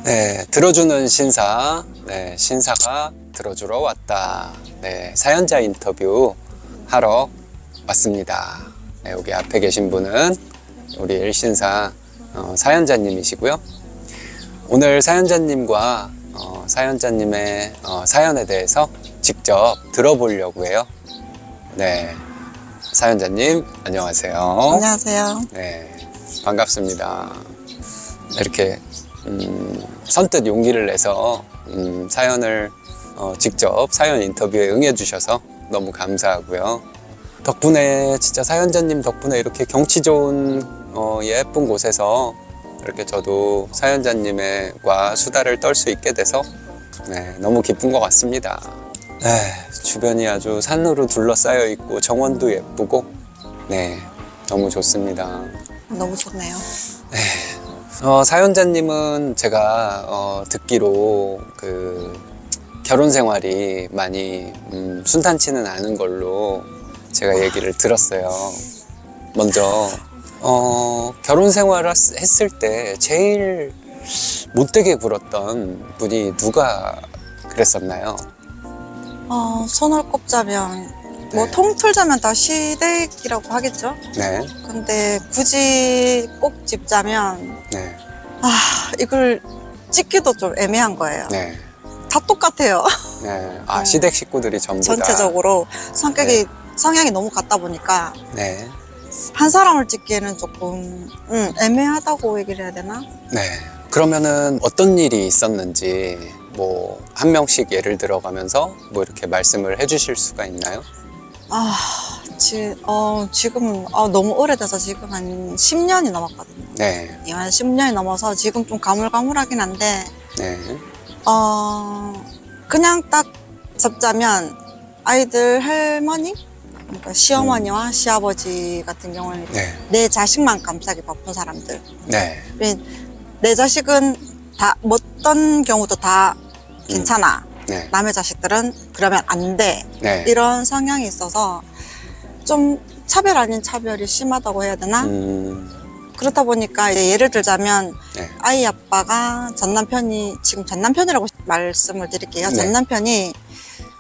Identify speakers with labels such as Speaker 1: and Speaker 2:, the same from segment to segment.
Speaker 1: 네, 들어주는 신사. 네, 신사가 들어주러 왔다. 네, 사연자 인터뷰 하러 왔습니다. 네, 여기 앞에 계신 분은 우리 일신사 사연자님이시고요. 오늘 사연자님과 사연자님의 사연에 대해서 직접 들어보려고 해요. 네, 사연자님 안녕하세요.
Speaker 2: 안녕하세요.
Speaker 1: 네, 반갑습니다. 이렇게 선뜻 용기를 내서 사연을 직접 사연 인터뷰에 응해주셔서 너무 감사하고요. 덕분에 진짜 사연자님 덕분에 이렇게 경치 좋은 예쁜 곳에서 이렇게 저도 사연자님과 수다를 떨 수 있게 돼서 네, 너무 기쁜 것 같습니다. 네, 주변이 아주 산으로 둘러싸여 있고 정원도 예쁘고 네, 너무 좋습니다.
Speaker 2: 너무 좋네요.
Speaker 1: 네. 사연자님은 제가 듣기로 그 결혼 생활이 많이 순탄치는 않은 걸로 제가 얘기를 들었어요. 먼저 결혼 생활을 했을 때 제일 못되게 굴었던 분이 누가 그랬었나요?
Speaker 2: 손을 꼽자면 뭐
Speaker 1: 네.
Speaker 2: 통틀자면 다 시댁이라고 하겠죠.
Speaker 1: 네,
Speaker 2: 근데 굳이 꼭 짚자면
Speaker 1: 네,
Speaker 2: 이걸 찍기도 좀 애매한 거예요.
Speaker 1: 네,
Speaker 2: 다 똑같아요.
Speaker 1: 네. 아, 시댁 식구들이 전부 다.
Speaker 2: 전체적으로 성격이 성향이 너무 같다 보니까
Speaker 1: 네,
Speaker 2: 한 사람을 찍기에는 조금 애매하다고 얘기를 해야 되나?
Speaker 1: 네. 그러면은 어떤 일이 있었는지 뭐 한 명씩 예를 들어가면서 뭐 이렇게 말씀을 해주실 수가 있나요?
Speaker 2: 지금은 너무 오래돼서 지금 한 10년이 넘었거든요.
Speaker 1: 네,
Speaker 2: 한 10년이 넘어서 지금 좀 가물가물하긴 한데
Speaker 1: 네,
Speaker 2: 그냥 딱 잡자면 아이들 할머니? 그러니까 시어머니와 시아버지 같은 경우는
Speaker 1: 네,
Speaker 2: 내 자식만 감싸기 바쁜 사람들.
Speaker 1: 네,
Speaker 2: 내 자식은 다, 어떤 경우도 다 괜찮아.
Speaker 1: 네,
Speaker 2: 남의 자식들은 그러면 안 돼.
Speaker 1: 네.
Speaker 2: 이런 성향이 있어서 좀 차별 아닌 차별이 심하다고 해야 되나? 그렇다 보니까 이제 예를 들자면
Speaker 1: 네,
Speaker 2: 아이 아빠가 전 남편이 지금 전 남편이라고 말씀을 드릴게요.
Speaker 1: 네.
Speaker 2: 전 남편이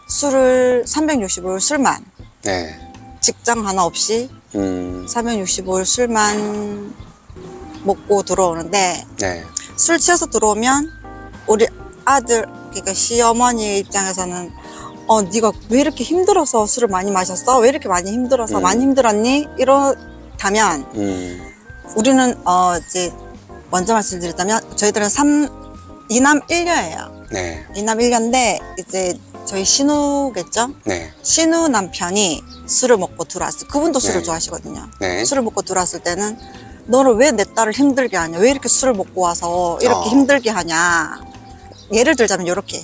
Speaker 2: 술을 365일 술만
Speaker 1: 네,
Speaker 2: 직장 하나 없이 365일 술만 먹고 들어오는데
Speaker 1: 네,
Speaker 2: 술 취해서 들어오면 우리 아들 그러니까 시어머니 입장에서는 네가 왜 이렇게 힘들어서 술을 많이 마셨어? 왜 이렇게 많이 힘들어서 많이 힘들었니? 이렇다면 우리는 이제 먼저 말씀드렸다면 저희들은 2남 1녀예요.
Speaker 1: 네,
Speaker 2: 2남 1녀인데 이제 저희 신우겠죠?
Speaker 1: 네,
Speaker 2: 신우 남편이 술을 먹고 들어왔어요. 그분도 술을
Speaker 1: 네.
Speaker 2: 좋아하시거든요.
Speaker 1: 네.
Speaker 2: 술을 먹고 들어왔을 때는 너를 왜 내 딸을 힘들게 하냐? 왜 이렇게 술을 먹고 와서 이렇게 힘들게 하냐? 예를 들자면 이렇게.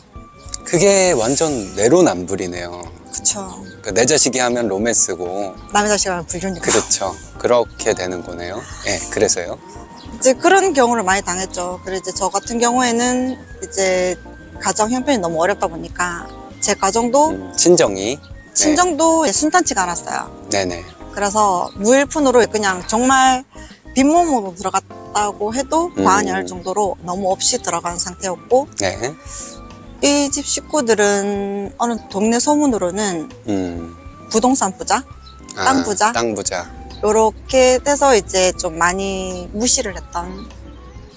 Speaker 1: 그게 완전 내로남불이네요.
Speaker 2: 그쵸.
Speaker 1: 그러니까 내 자식이 하면 로맨스고,
Speaker 2: 남의 자식하면 불륜이고.
Speaker 1: 그렇죠. 그렇게 되는 거네요. 네, 그래서요.
Speaker 2: 이제 그런 경우를 많이 당했죠. 그래서 이제 저 같은 경우에는 이제 가정 형편이 너무 어렵다 보니까 제 가정도
Speaker 1: 친정이.
Speaker 2: 친정도 순탄치가 않았어요.
Speaker 1: 네네.
Speaker 2: 그래서 무일푼으로 그냥 정말 빈몸으로 들어갔다고 해도 과언이 아닐 정도로 너무 없이 들어간 상태였고
Speaker 1: 네.
Speaker 2: 이 집 식구들은 어느 동네 소문으로는 부동산 부자, 땅 부자
Speaker 1: 땅 부자.
Speaker 2: 요렇게 돼서 이제 좀 많이 무시를 했던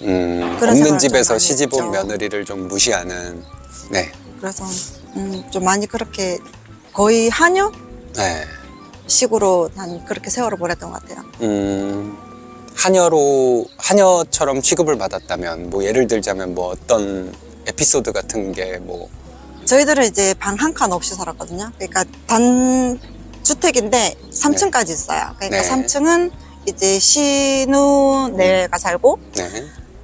Speaker 2: 그런
Speaker 1: 없는
Speaker 2: 생활을
Speaker 1: 집에서
Speaker 2: 좀 많이
Speaker 1: 시집 온
Speaker 2: 했죠.
Speaker 1: 며느리를 좀 무시하는. 네.
Speaker 2: 그래서 좀 많이 그렇게 거의 하녀
Speaker 1: 네.
Speaker 2: 식으로 난 그렇게 세월을 보냈던 것 같아요.
Speaker 1: 하녀처럼 취급을 받았다면, 뭐 예를 들자면 뭐 어떤 에피소드 같은 게 뭐.
Speaker 2: 저희들은 이제 방 한 칸 없이 살았거든요. 그러니까 단주택인데 3층까지 있어요. 그러니까
Speaker 1: 네.
Speaker 2: 3층은 이제 신우네가 살고
Speaker 1: 네.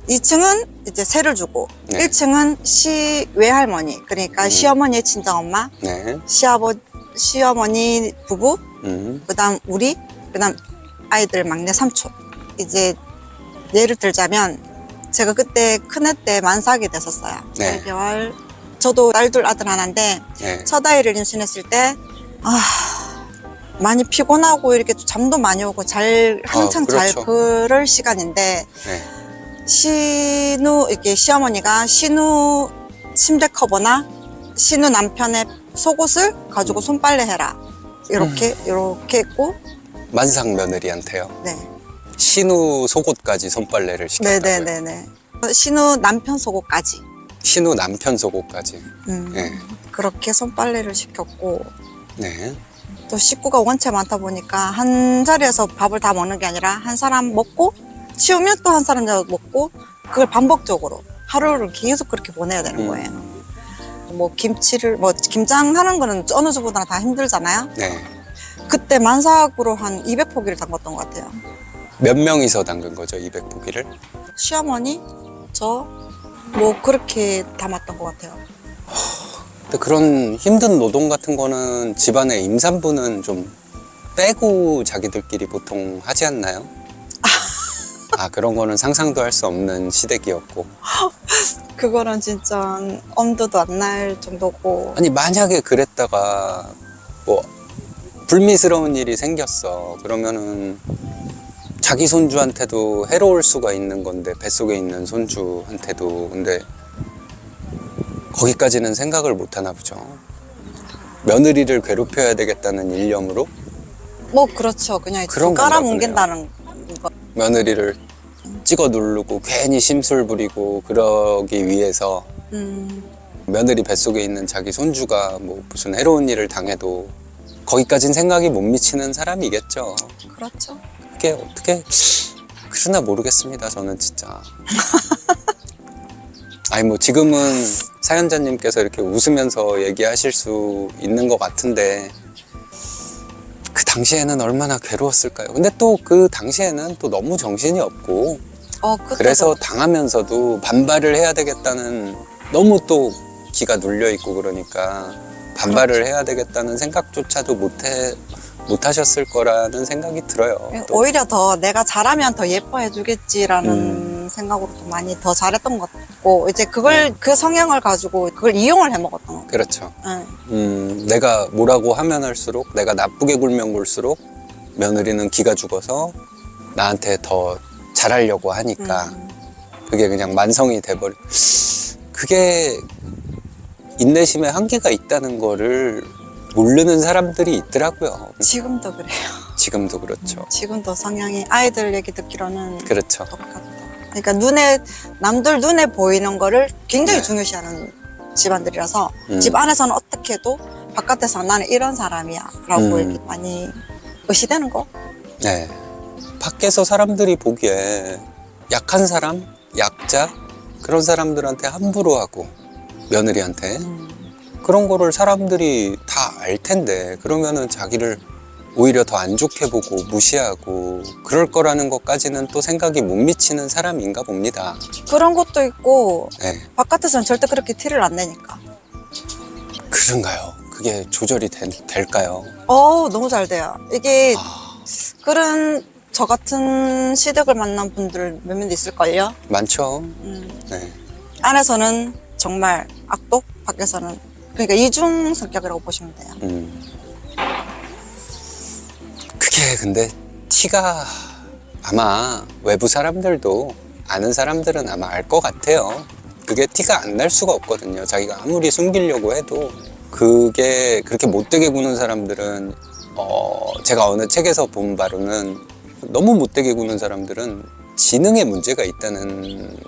Speaker 2: 2층은 이제 세를 주고
Speaker 1: 네.
Speaker 2: 1층은 시 외할머니 그러니까 시어머니의 친정엄마
Speaker 1: 네.
Speaker 2: 시어머니 부부 그다음 우리 그다음 아이들 막내 삼촌 이제 예를 들자면 제가 그때 큰애 때 만삭이 됐었어요.
Speaker 1: 네.
Speaker 2: 8개월 저도 딸둘 아들 하나인데
Speaker 1: 네.
Speaker 2: 첫 아이를 임신했을 때 많이 피곤하고 이렇게 잠도 많이 오고 한창 잘
Speaker 1: 그렇죠.
Speaker 2: 그럴 시간인데
Speaker 1: 네.
Speaker 2: 이렇게 시어머니가 신우 침대 커버나 신우 남편의 속옷을 가지고 손빨래 해라. 이렇게 했고,
Speaker 1: 만삭 며느리한테요.
Speaker 2: 네.
Speaker 1: 신우 속옷까지 손빨래를 시켰다고요.
Speaker 2: 네네네네. 신우 남편 속옷까지.
Speaker 1: 신우 남편 속옷까지. 네.
Speaker 2: 그렇게 손빨래를 시켰고,
Speaker 1: 네.
Speaker 2: 또 식구가 원체 많다 보니까 한 자리에서 밥을 다 먹는 게 아니라 한 사람 먹고 치우면 또 한 사람 먹고 그걸 반복적으로 하루를 계속 그렇게 보내야 되는 거예요. 뭐 김장 하는 거는 어느 주보다나 다 힘들잖아요.
Speaker 1: 네.
Speaker 2: 그때 만삭으로 한 200포기를 담갔던 것 같아요.
Speaker 1: 몇 명이서 담근 거죠, 200포기를?
Speaker 2: 시어머니, 저, 뭐 그렇게 담았던 것 같아요.
Speaker 1: 근데 그런 힘든 노동 같은 거는 집안의 임산부는 좀 빼고 자기들끼리 보통 하지 않나요? 아, 그런 거는 상상도 할 수 없는 시댁이었고.
Speaker 2: 그거는 진짜 엄두도 안 날 정도고.
Speaker 1: 아니, 만약에 그랬다가 뭐 불미스러운 일이 생겼어. 그러면은 자기 손주한테도 해로울 수가 있는 건데, 뱃속에 있는 손주한테도. 근데 거기까지는 생각을 못 하나 보죠. 며느리를 괴롭혀야 되겠다는 일념으로
Speaker 2: 뭐 그렇죠. 그냥
Speaker 1: 그런
Speaker 2: 깔아뭉갠다는 거.
Speaker 1: 며느리를 찍어 누르고 괜히 심술 부리고 그러기 위해서 며느리 뱃속에 있는 자기 손주가 뭐 무슨 해로운 일을 당해도 거기까진 생각이 못 미치는 사람이겠죠.
Speaker 2: 그렇죠.
Speaker 1: 그게 어떻게 그러나 모르겠습니다. 저는 진짜. 아니 뭐 지금은 사연자님께서 이렇게 웃으면서 얘기하실 수 있는 것 같은데 그 당시에는 얼마나 괴로웠을까요? 근데 또 그 당시에는 또 너무 정신이 없고 그래서 당하면서도 반발을 해야 되겠다는 너무 또 기가 눌려 있고 그러니까 반발을
Speaker 2: 그렇죠.
Speaker 1: 해야 되겠다는 생각조차도 못 하셨을 거라는 생각이 들어요. 또.
Speaker 2: 오히려 더 내가 잘하면 더 예뻐해 주겠지라는 생각으로 더 많이 더 잘했던 것 같고 이제 그 성향을 가지고 그걸 이용을 해 먹었던 것 같아요.
Speaker 1: 그렇죠.
Speaker 2: 네.
Speaker 1: 내가 뭐라고 하면 할수록 내가 나쁘게 굴면 굴수록 며느리는 기가 죽어서 나한테 더 잘하려고 하니까 그게 그냥 만성이 돼버려. 그게 인내심에 한계가 있다는 거를 모르는 사람들이 있더라고요.
Speaker 2: 지금도 그래요.
Speaker 1: 지금도 그렇죠.
Speaker 2: 지금도 성향이 아이들 얘기 듣기로는
Speaker 1: 그렇죠.
Speaker 2: 똑같다. 그러니까 남들 눈에 보이는 거를 굉장히
Speaker 1: 네.
Speaker 2: 중요시하는 집안들이라서 집 안에서는 어떻게 해도 바깥에서 나는 이런 사람이야 라고 이렇게 많이 의시되는 거.
Speaker 1: 네. 밖에서 사람들이 보기에 약한 사람, 약자 그런 사람들한테 함부로 하고 며느리한테 그런 거를 사람들이 다 알 텐데 그러면은 자기를 오히려 더 안 좋게 보고 무시하고 그럴 거라는 것까지는 또 생각이 못 미치는 사람인가 봅니다.
Speaker 2: 그런 것도 있고
Speaker 1: 네.
Speaker 2: 바깥에서는 절대 그렇게 티를 안 내니까.
Speaker 1: 그런가요? 그게 조절이 될까요?
Speaker 2: 너무 잘 돼요. 이게
Speaker 1: 아,
Speaker 2: 그런 저 같은 시댁을 만난 분들 몇몇 있을걸요.
Speaker 1: 많죠. 네.
Speaker 2: 안에서는 정말 악독, 밖에서는 그러니까 이중 성격이라고 보시면 돼요.
Speaker 1: 그게 근데 티가 아마 외부 사람들도 아는 사람들은 아마 알 것 같아요. 그게 티가 안 날 수가 없거든요. 자기가 아무리 숨기려고 해도 그게 그렇게 못되게 구는 사람들은 제가 어느 책에서 본 바로는 너무 못되게 구는 사람들은 지능에 문제가 있다는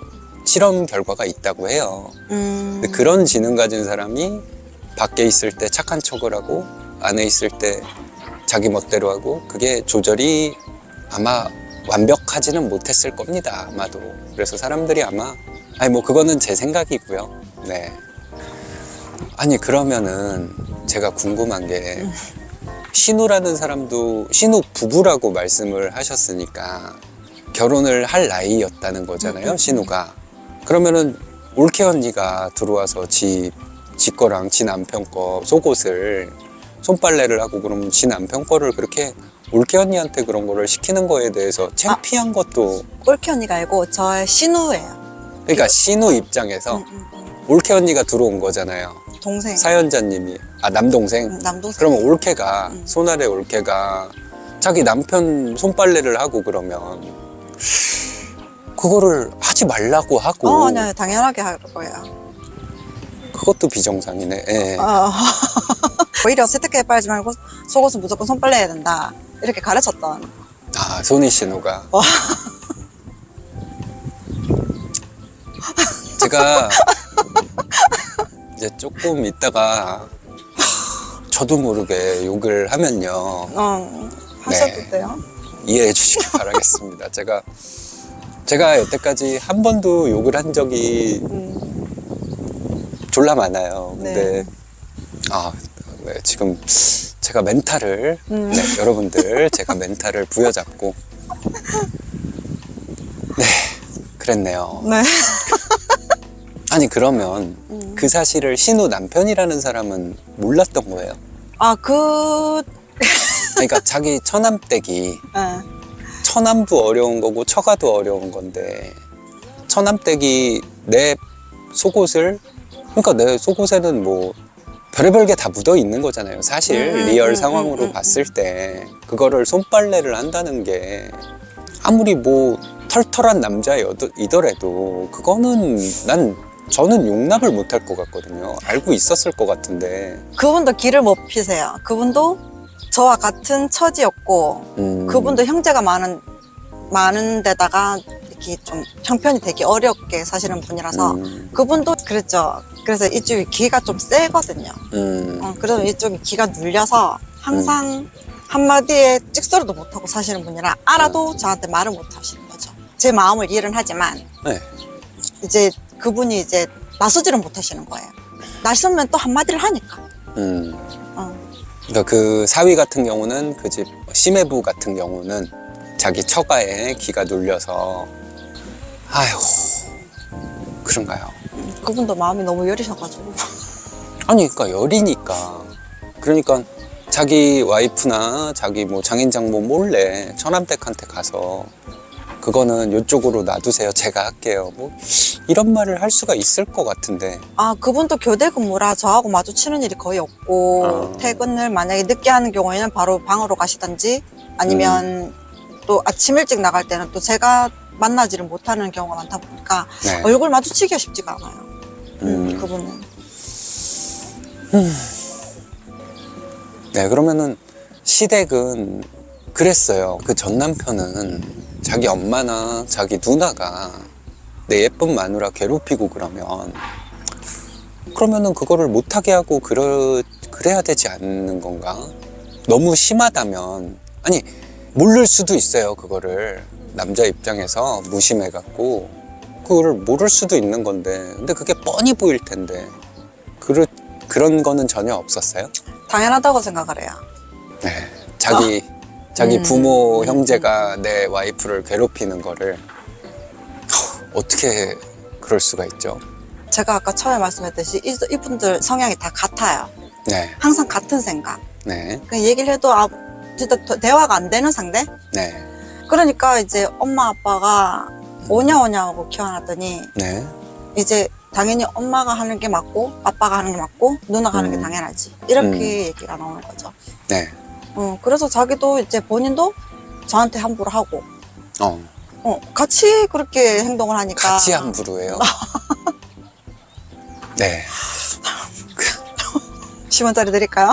Speaker 1: 실험 결과가 있다고 해요. 근데 그런 지능 가진 사람이 밖에 있을 때 착한 척을 하고 안에 있을 때 자기 멋대로 하고 그게 조절이 아마 완벽하지는 못했을 겁니다. 아마도. 그래서 사람들이 아마 아니 뭐 그거는 제 생각이고요. 네. 아니 그러면은 제가 궁금한 게 신우라는 사람도 신우 부부라고 말씀을 하셨으니까 결혼을 할 나이였다는 거잖아요. 신우가. 그러면은 올케 언니가 들어와서 지 거랑 지 남편 거 속옷을 손빨래를 하고 그러면 지 남편 거를 그렇게 올케 언니한테 그런 거를 시키는 거에 대해서 창피한 것도
Speaker 2: 올케 언니가 아니고 저의 신우예요.
Speaker 1: 그러니까 신우 입장에서 올케 언니가 들어온 거잖아요.
Speaker 2: 동생.
Speaker 1: 사연자님이 남동생.
Speaker 2: 남동생.
Speaker 1: 그러면 올케가 손아래 올케가 자기 남편 손빨래를 하고 그러면 그거를 하지 말라고 하고
Speaker 2: 아니요. 당연하게 할 거예요.
Speaker 1: 그것도 비정상이네. 예.
Speaker 2: 오히려 세탁기에 빨지 말고 속옷은 무조건 손빨래 해야 된다. 이렇게 가르쳤던.
Speaker 1: 아, 손이신호가. 제가 이제 조금 있다가 저도 모르게 욕을 하면요.
Speaker 2: 하셔도
Speaker 1: 네.
Speaker 2: 돼요.
Speaker 1: 이해해 주시기 바라겠습니다. 제가 여태까지 한 번도 욕을 한 적이 졸라 많아요. 근데,
Speaker 2: 네.
Speaker 1: 네, 지금 제가 멘탈을, 네, 여러분들, 제가 멘탈을 부여잡고, 네, 그랬네요.
Speaker 2: 네.
Speaker 1: 아니, 그러면 그 사실을 신우 남편이라는 사람은 몰랐던 거예요? 그러니까 자기 처남댁이
Speaker 2: 네.
Speaker 1: 처남도 어려운 거고 처가도 어려운 건데 처남댁이 내 속옷을 그러니까 내 속옷에는 뭐 별의별 게 다 묻어 있는 거잖아요. 사실 리얼 상황으로 봤을 때 그거를 손빨래를 한다는 게 아무리 뭐 털털한 남자이더라도 그거는 저는 용납을 못할 것 같거든요. 알고 있었을 것 같은데.
Speaker 2: 그분도 기를 못 피세요. 그분도 저와 같은 처지였고, 그분도 형제가 많은 데다가 이렇게 좀 형편이 되게 어렵게 사시는 분이라서, 그분도 그랬죠. 그래서 이쪽이 기가 좀 세거든요. 그래서 이쪽이 기가 눌려서 항상 한마디에 찍소리도 못하고 사시는 분이라 알아도 저한테 말을 못 하시는 거죠. 제 마음을 이해는 하지만,
Speaker 1: 네.
Speaker 2: 이제 그분이 이제 나서지를 못 하시는 거예요. 나서면 또 한마디를 하니까.
Speaker 1: 그러니까 그 사위 같은 경우는 그 집 심해부 같은 경우는 자기 처가에 기가 눌려서 아휴 그런가요?
Speaker 2: 그분도 마음이 너무 여리셔가지고.
Speaker 1: 아니 그러니까 열이니까 그러니까 자기 와이프나 자기 뭐 장인 장모 몰래 처남댁한테 가서 그거는 이쪽으로 놔두세요. 제가 할게요. 뭐 이런 말을 할 수가 있을 것 같은데.
Speaker 2: 그분도 교대 근무라 저하고 마주치는 일이 거의 없고 퇴근을 만약에 늦게 하는 경우에는 바로 방으로 가시던지 아니면 또 아침 일찍 나갈 때는 또 제가 만나지를 못하는 경우가 많다 보니까
Speaker 1: 네.
Speaker 2: 얼굴 마주치기가 쉽지가 않아요. 그분은.
Speaker 1: 네, 그러면은 시댁은 그랬어요. 그 전 남편은 자기 엄마나 자기 누나가 내 예쁜 마누라 괴롭히고 그러면은 그거를 못하게 하고 그래야 되지 않는 건가? 너무 심하다면 아니 모를 수도 있어요. 그거를 남자 입장에서 무심해갖고 그거를 모를 수도 있는 건데 근데 그게 뻔히 보일 텐데 그런 거는 전혀 없었어요?
Speaker 2: 당연하다고 생각을 해요.
Speaker 1: 네, 자기 부모 형제가 내 와이프를 괴롭히는 거를 어떻게 그럴 수가 있죠?
Speaker 2: 제가 아까 처음에 말씀했듯이 이분들 성향이 다 같아요.
Speaker 1: 네,
Speaker 2: 항상 같은 생각.
Speaker 1: 네,
Speaker 2: 그 얘기를 해도 진짜 대화가 안 되는 상대?
Speaker 1: 네,
Speaker 2: 그러니까 이제 엄마 아빠가 오냐 하고 키워놨더니
Speaker 1: 네,
Speaker 2: 이제 당연히 엄마가 하는 게 맞고 아빠가 하는 게 맞고 누나가 하는 게 당연하지 이렇게 얘기가 나오는 거죠.
Speaker 1: 네.
Speaker 2: 그래서 자기도 이제 본인도 저한테 함부로 하고 같이 그렇게 행동을 하니까
Speaker 1: 같이 함부로 해요. 네.
Speaker 2: 10원짜리 드릴까요?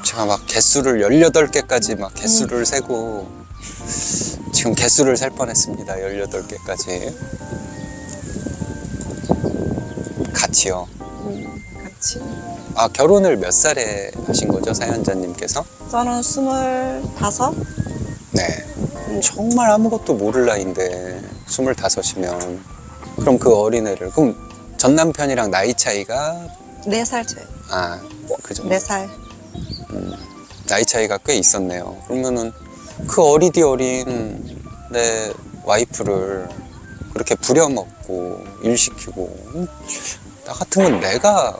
Speaker 1: 제가 막 개수를 18개까지 막 개수를 세고 지금 개수를 셀 뻔했습니다. 18개까지. 같이요.
Speaker 2: 같이.
Speaker 1: 결혼을 몇 살에 하신 거죠, 사연자님께서?
Speaker 2: 저는 25.
Speaker 1: 네. 정말 아무것도 모를 나이인데 25이면 그럼 그 어린애를 그럼 전 남편이랑 나이 차이가
Speaker 2: 4살 차이.
Speaker 1: 그 정도.
Speaker 2: 4살.
Speaker 1: 나이 차이가 꽤 있었네요. 그러면은 그 어리디 어린 내 와이프를 그렇게 부려먹고 일 시키고 나 같으면 내가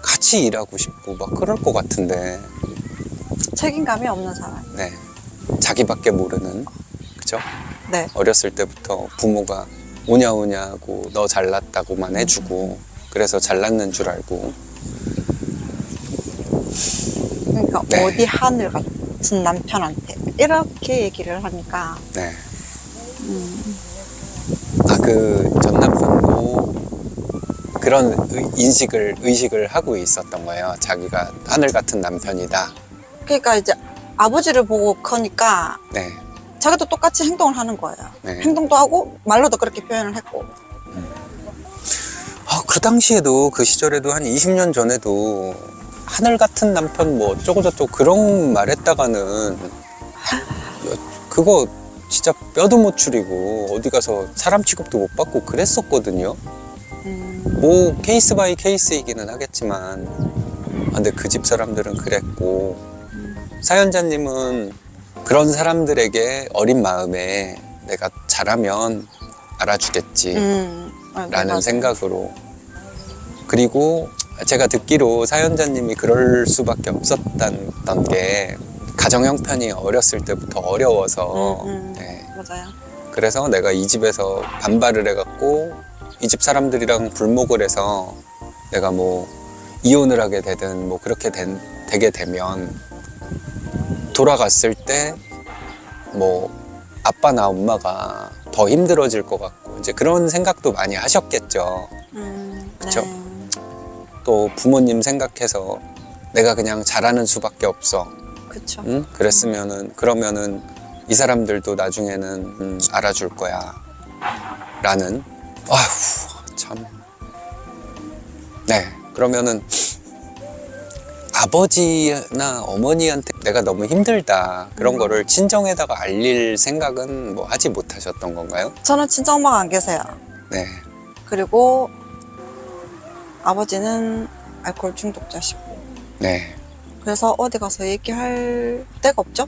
Speaker 1: 같이 일하고 싶고 막 그럴 것 같은데.
Speaker 2: 책임감이 없는 사람.
Speaker 1: 네. 자기밖에 모르는, 그죠?
Speaker 2: 네.
Speaker 1: 어렸을 때부터 부모가 오냐 하고 너 잘났다고만 해주고 그래서 잘났는 줄 알고.
Speaker 2: 그러니까
Speaker 1: 네.
Speaker 2: 어디 하늘 같은 남편한테 이렇게 얘기를 하니까
Speaker 1: 네. 아, 그 전 남편도 그런 의식을 하고 있었던 거예요. 자기가 하늘 같은 남편이다.
Speaker 2: 그러니까 이제 아버지를 보고 커니까
Speaker 1: 네.
Speaker 2: 자기도 똑같이 행동을 하는 거예요.
Speaker 1: 네.
Speaker 2: 행동도 하고 말로도 그렇게 표현을 했고.
Speaker 1: 아, 그 당시에도 그 시절에도 한 20년 전에도 하늘 같은 남편 뭐 어쩌고저쩌고 그런 말 했다가는 그거 진짜 뼈도 못 추리고 어디 가서 사람 취급도 못 받고 그랬었거든요. 뭐 케이스 바이 케이스이기는 하겠지만 근데 그 집 사람들은 그랬고 사연자님은 그런 사람들에게 어린 마음에 내가 잘하면 알아주겠지
Speaker 2: 네,
Speaker 1: 라는
Speaker 2: 맞아요.
Speaker 1: 생각으로 그리고 제가 듣기로 사연자님이 그럴 수밖에 없었던 게 가정 형편이 어렸을 때부터 어려워서 네.
Speaker 2: 맞아요.
Speaker 1: 그래서 내가 이 집에서 반발을 해갖고 이 집 사람들이랑 불목을 해서 내가 뭐 이혼을 하게 되든 뭐 그렇게 되게 되면 돌아갔을 때 뭐 아빠나 엄마가 더 힘들어질 것 같고 이제 그런 생각도 많이 하셨겠죠. 그쵸?
Speaker 2: 네.
Speaker 1: 또 부모님 생각해서 내가 그냥 잘하는 수밖에 없어.
Speaker 2: 그쵸.
Speaker 1: 응? 그러면은 이 사람들도 나중에는 알아줄 거야. 라는 아휴 참. 네 그러면은 아버지나 어머니한테 내가 너무 힘들다 그런 거를 친정에다가 알릴 생각은 뭐 하지 못하셨던 건가요?
Speaker 2: 저는 친정엄마가 안 계세요.
Speaker 1: 네.
Speaker 2: 그리고 아버지는 알코올 중독자시고.
Speaker 1: 네.
Speaker 2: 그래서 어디 가서 얘기할 데가 없죠.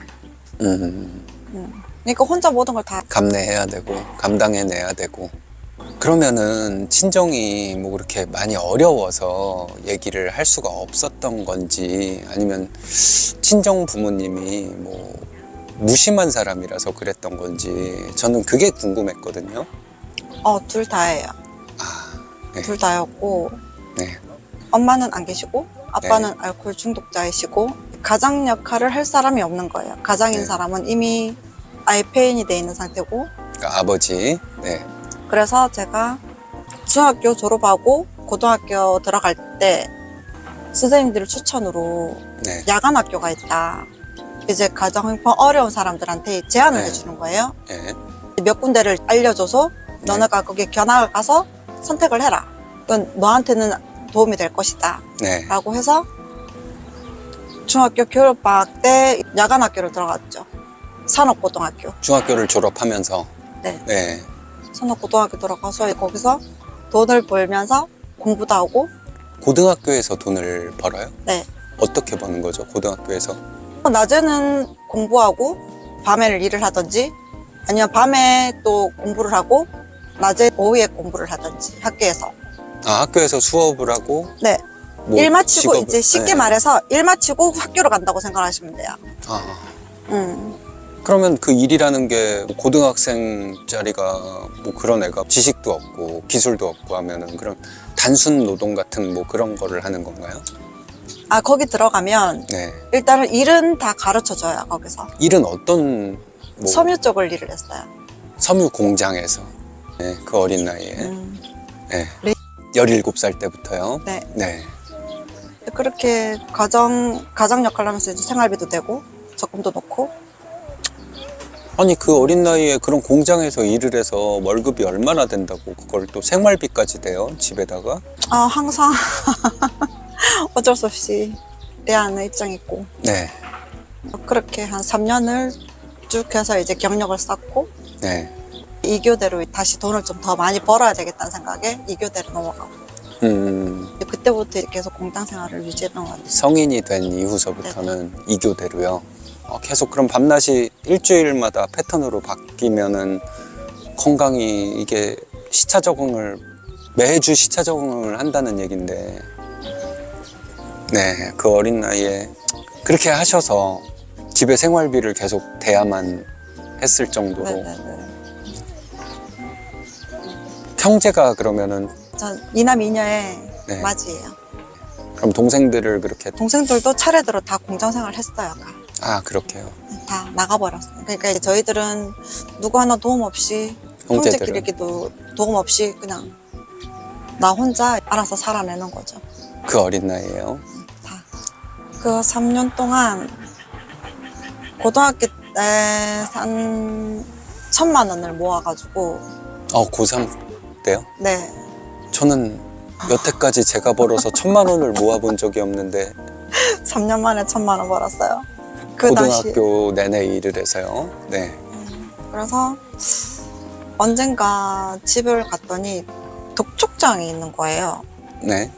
Speaker 2: 그러니까 혼자 모든 걸 다.
Speaker 1: 감내해야 되고 감당해내야 되고 그러면은 친정이 뭐 그렇게 많이 어려워서 얘기를 할 수가 없었던 건지 아니면 친정 부모님이 뭐 무심한 사람이라서 그랬던 건지 저는 그게 궁금했거든요.
Speaker 2: 둘 다예요.
Speaker 1: 네.
Speaker 2: 둘 다였고
Speaker 1: 네.
Speaker 2: 엄마는 안 계시고 아빠는 알코올 중독자이시고 가장 역할을 할 사람이 없는 거예요. 가장인
Speaker 1: 네.
Speaker 2: 사람은 이미 아예 폐인이 돼 있는 상태고.
Speaker 1: 그러니까 아버지. 네.
Speaker 2: 그래서 제가 중학교 졸업하고 고등학교 들어갈 때 선생님들 추천으로
Speaker 1: 네.
Speaker 2: 야간 학교가 있다. 이제 가정 형편 어려운 사람들한테 제안을
Speaker 1: 네.
Speaker 2: 해주는 거예요.
Speaker 1: 네.
Speaker 2: 몇 군데를 알려줘서 너네가 거기에 견학을 가서 선택을 해라. 그건 너한테는 도움이 될 것이다.
Speaker 1: 네.
Speaker 2: 라고 해서 중학교 겨울방학 때 야간 학교를 들어갔죠. 산업고등학교.
Speaker 1: 중학교를 졸업하면서.
Speaker 2: 네.
Speaker 1: 네.
Speaker 2: 산업고등학교 들어가서 거기서 돈을 벌면서 공부도 하고.
Speaker 1: 고등학교에서 돈을 벌어요?
Speaker 2: 네.
Speaker 1: 어떻게 버는 거죠? 고등학교에서?
Speaker 2: 낮에는 공부하고 밤에는 일을 하든지 아니면 밤에 또 공부를 하고 낮에 오후에 공부를 하든지 학교에서.
Speaker 1: 아, 학교에서 수업을 하고
Speaker 2: 네.
Speaker 1: 뭐
Speaker 2: 일 마치고
Speaker 1: 직업을-
Speaker 2: 이제 쉽게
Speaker 1: 네.
Speaker 2: 말해서 일 마치고 학교로 간다고 생각하시면 돼요.
Speaker 1: 아.
Speaker 2: 음.
Speaker 1: 그러면 그 일이라는 게 고등학생짜리가 뭐 그런 애가 지식도 없고 기술도 없고 하면은 그런 단순 노동 같은 뭐 그런 거를 하는 건가요?
Speaker 2: 거기 들어가면
Speaker 1: 네.
Speaker 2: 일단은 일은 다 가르쳐줘요. 거기서.
Speaker 1: 일은 어떤 뭐
Speaker 2: 섬유 쪽을 일을 했어요.
Speaker 1: 섬유 공장에서 네, 그 어린 나이에 네.
Speaker 2: 네.
Speaker 1: 17살 때부터요.
Speaker 2: 네.
Speaker 1: 네.
Speaker 2: 그렇게 가정 역할을 하면서 이제 생활비도 되고 적금도 넣고.
Speaker 1: 아니 그 어린 나이에 그런 공장에서 일을 해서 월급이 얼마나 된다고 그걸 또 생활비까지 돼요? 집에다가?
Speaker 2: 항상 어쩔 수 없이 내야 하는 입장이 있고.
Speaker 1: 네.
Speaker 2: 그렇게 한 3년을 쭉 해서 이제 경력을 쌓고
Speaker 1: 네.
Speaker 2: 2교대로 다시 돈을 좀 더 많이 벌어야 되겠다는 생각에 2교대로 넘어가고. 그때부터 계속 공장 생활을 유지했던 것 같아요.
Speaker 1: 성인이 된 이후서부터는 2교대로요. 계속 그럼 밤낮이 일주일마다 패턴으로 바뀌면은 건강이 이게 시차 적응을 매주 시차 적응을 한다는 얘긴데 네, 그 어린 나이에 그렇게 하셔서 집에 생활비를 계속 대야만 했을 정도로
Speaker 2: 네네네.
Speaker 1: 형제가 그러면은
Speaker 2: 전 이남 이녀의
Speaker 1: 네.
Speaker 2: 맞이에요.
Speaker 1: 그럼 동생들을 그렇게
Speaker 2: 동생들도 차례대로 다 공장 생활을 했어요.
Speaker 1: 아, 그렇게요.
Speaker 2: 다 나가버렸어요. 그러니까 이제 저희들은 누구 하나 도움 없이
Speaker 1: 형제들은?
Speaker 2: 형제끼리도 도움 없이 그냥 나 혼자 알아서 살아내는 거죠.
Speaker 1: 그 어린 나이에요.
Speaker 2: 다. 그 3년 동안 고등학교 때 한 1,000만 원을 모아가지고
Speaker 1: 고3 때요?
Speaker 2: 네.
Speaker 1: 저는 여태까지 제가 벌어서 1,000만 원을 모아본 적이 없는데
Speaker 2: 3년 만에 1,000만 원 벌었어요. 그 당시.
Speaker 1: 고등학교 내내 일을 해서요. 네.
Speaker 2: 그래서 언젠가 집을 갔더니 독촉장이 있는 거예요.
Speaker 1: 네.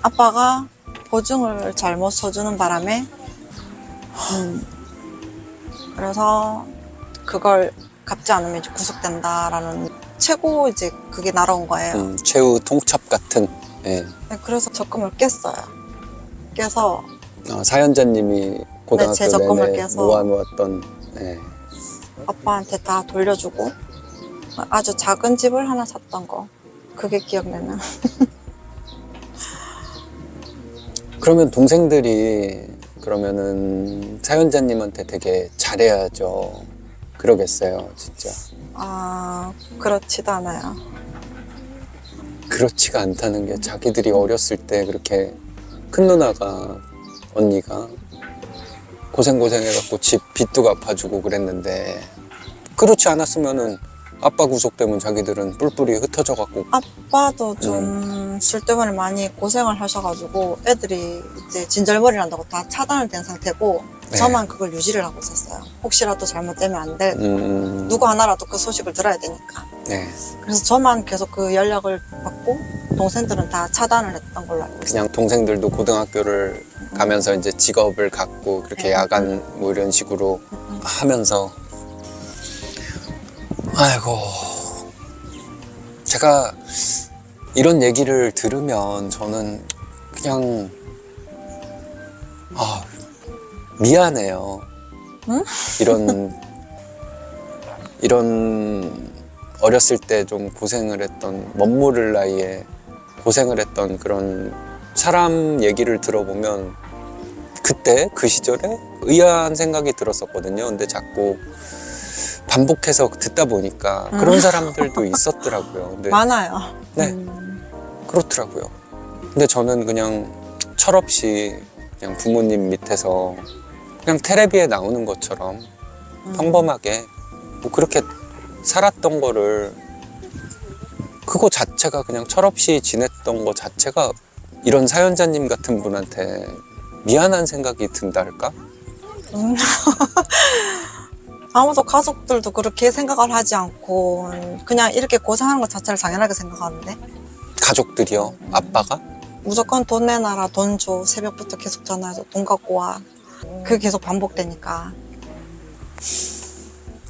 Speaker 2: 아빠가 보증을 잘못 서주는 바람에 그래서 그걸 갚지 않으면 이제 구속된다라는 최고 이제 그게 날아온 거예요.
Speaker 1: 최후 통첩 같은. 예.
Speaker 2: 네, 그래서 적금을 깼어요. 깨서
Speaker 1: 사연자님이 고등학교
Speaker 2: 제 적금을
Speaker 1: 내내
Speaker 2: 깨서.
Speaker 1: 모아놓았던. 네.
Speaker 2: 아빠한테 다 돌려주고 아주 작은 집을 하나 샀던 거 그게 기억나는.
Speaker 1: 그러면 동생들이 그러면은 사연자님한테 되게 잘해야죠. 그러겠어요, 진짜.
Speaker 2: 그렇지도 않아요.
Speaker 1: 그렇지가 않다는 게 자기들이 어렸을 때 그렇게 큰 누나가 언니가 고생해갖고 집 빚도 갚아주고 그랬는데 그렇지 않았으면은 아빠 구속되면 자기들은 뿔뿔이 흩어져갖고.
Speaker 2: 아빠도 좀 술 때문에 많이 고생을 하셔가지고 애들이 이제 진절머리를 한다고 다 차단을 된 상태고
Speaker 1: 네.
Speaker 2: 저만 그걸 유지를 하고 있었어요. 혹시라도 잘못되면 안 돼. 누구 하나라도 그 소식을 들어야 되니까.
Speaker 1: 네.
Speaker 2: 그래서 저만 계속 그 연락을 받고 동생들은 다 차단을 했던 걸로 알고 있어요.
Speaker 1: 그냥 동생들도 고등학교를 가면서 이제 직업을 갖고 그렇게 야간 뭐 이런 식으로 하면서. 아이고, 제가 이런 얘기를 들으면 저는 그냥 미안해요.
Speaker 2: 응?
Speaker 1: 이런 어렸을 때 좀 고생을 했던, 멋모를 나이에 고생을 했던 그런 사람 얘기를 들어보면 그때 그 시절에 의아한 생각이 들었었거든요. 근데 자꾸 반복해서 듣다 보니까 그런 사람들도 있었더라고요. 근데
Speaker 2: 많아요.
Speaker 1: 네, 그렇더라고요. 근데 저는 그냥 철없이 그냥 부모님 밑에서 그냥 텔레비에 나오는 것처럼 평범하게 뭐 그렇게 살았던 거를, 그거 자체가 그냥 철없이 지냈던 거 자체가 이런 사연자님 같은 분한테 미안한 생각이 든달까?
Speaker 2: 아무도 가족들도 그렇게 생각을 하지 않고 그냥 이렇게 고생하는 것 자체를 당연하게 생각하는데
Speaker 1: 가족들이요? 아빠가?
Speaker 2: 무조건 돈 내놔라, 돈 줘, 새벽부터 계속 전화해서 돈 갖고 와. 그게 계속 반복되니까.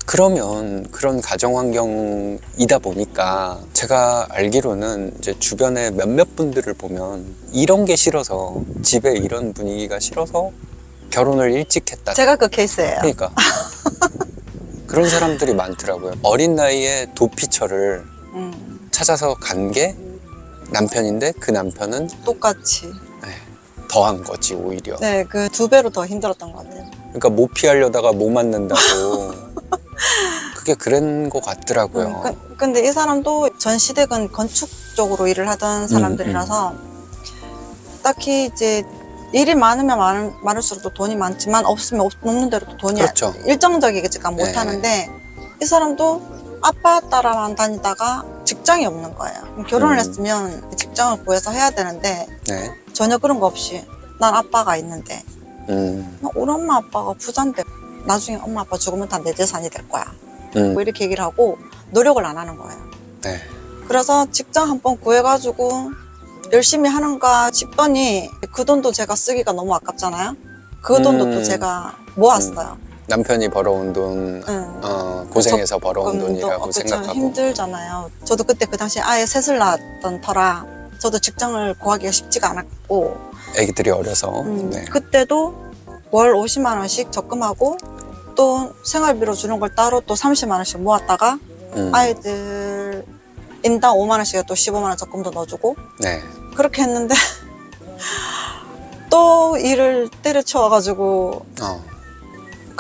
Speaker 1: 그러면 그런 가정 환경이다 보니까 제가 알기로는 이제 주변에 몇몇 분들을 보면 이런 게 싫어서, 집에 이런 분위기가 싫어서 결혼을 일찍 했다.
Speaker 2: 제가 그 케이스예요.
Speaker 1: 그러니까 그런 사람들이 많더라고요. 어린 나이에 도피처를 찾아서 간 게 남편인데 그 남편은
Speaker 2: 똑같이.
Speaker 1: 더한 거지 오히려.
Speaker 2: 네, 그 2배로 더 힘들었던 것 같아요.
Speaker 1: 그러니까 못 피하려다가 못 맞는다고. 그게 그런 거 같더라고요.
Speaker 2: 근데 이 사람도 전 시댁은 건축 쪽으로 일을 하던 사람들이라서 딱히 이제 일이 많으면 많을수록 또 돈이 많지만 없으면 없는 대로 또 돈이
Speaker 1: 그렇죠.
Speaker 2: 일정적이지가 못하는데 이 사람도 아빠 따라만 다니다가 직장이 없는 거예요. 결혼을 했으면 직장을 구해서 해야 되는데
Speaker 1: 네.
Speaker 2: 전혀 그런 거 없이 난 아빠가 있는데 우리 엄마 아빠가 부자인데 나중에 엄마 아빠 죽으면 다 내 재산이 될 거야. 뭐 이렇게 얘기를 하고 노력을 안 하는 거예요.
Speaker 1: 네.
Speaker 2: 그래서 직장 한 번 구해가지고 열심히 하는가 싶더니 그 돈도 제가 쓰기가 너무 아깝잖아요. 그 돈도 또 제가 모았어요.
Speaker 1: 남편이 벌어온 돈, 고생해서 벌어온 돈이라고 생각하고.
Speaker 2: 힘들잖아요. 저도 그때 그 당시에 아예 셋을 낳았던 터라 저도 직장을 구하기가 쉽지가 않았고
Speaker 1: 애기들이 어려서. 네.
Speaker 2: 그때도 월 50만 원씩 적금하고 또 생활비로 주는 걸 따로 또 30만 원씩 모았다가 아이들 인당 5만 원씩 또 15만 원 적금도 넣어주고
Speaker 1: 네.
Speaker 2: 그렇게 했는데 또 일을 때려치워가지고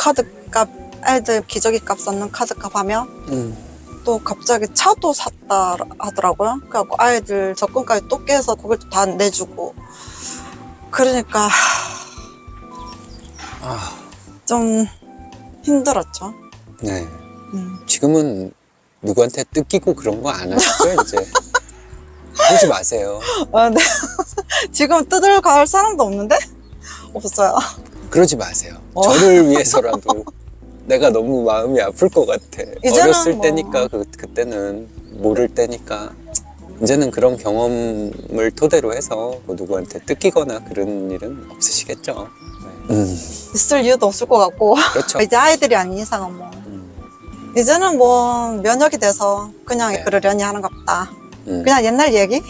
Speaker 2: 카드값, 애들 기저귀 값 썼는 카드값 하면
Speaker 1: 음.
Speaker 2: 또 갑자기 차도 샀다 하더라고요. 그래갖고 아이들 적금까지 또 깨서 그걸 또 다 내주고. 그러니까
Speaker 1: 아,
Speaker 2: 좀 힘들었죠.
Speaker 1: 네.
Speaker 2: 음.
Speaker 1: 지금은 누구한테 뜯기고 그런 거 안 하시죠, 이제? 그러지 마세요.
Speaker 2: 아, 네. 지금 뜯을 갈 사람도 없는데? 없어요.
Speaker 1: 그러지 마세요.
Speaker 2: 어.
Speaker 1: 저를 위해서라도 내가 너무 마음이 아플 것 같아.
Speaker 2: 이제는
Speaker 1: 어렸을
Speaker 2: 뭐.
Speaker 1: 때니까, 그때는 모를 때니까. 이제는 그런 경험을 토대로 해서 뭐 누구한테 뜯기거나 그런 일은 없으시겠죠. 네.
Speaker 2: 있을 이유도 없을 것 같고.
Speaker 1: 그렇죠.
Speaker 2: 이제 아이들이 아닌 이상은 뭐.
Speaker 1: 음,
Speaker 2: 이제는 뭐 면역이 돼서 그냥
Speaker 1: 네.
Speaker 2: 그러려니 하는 것 같다.
Speaker 1: 음.
Speaker 2: 그냥 옛날 얘기?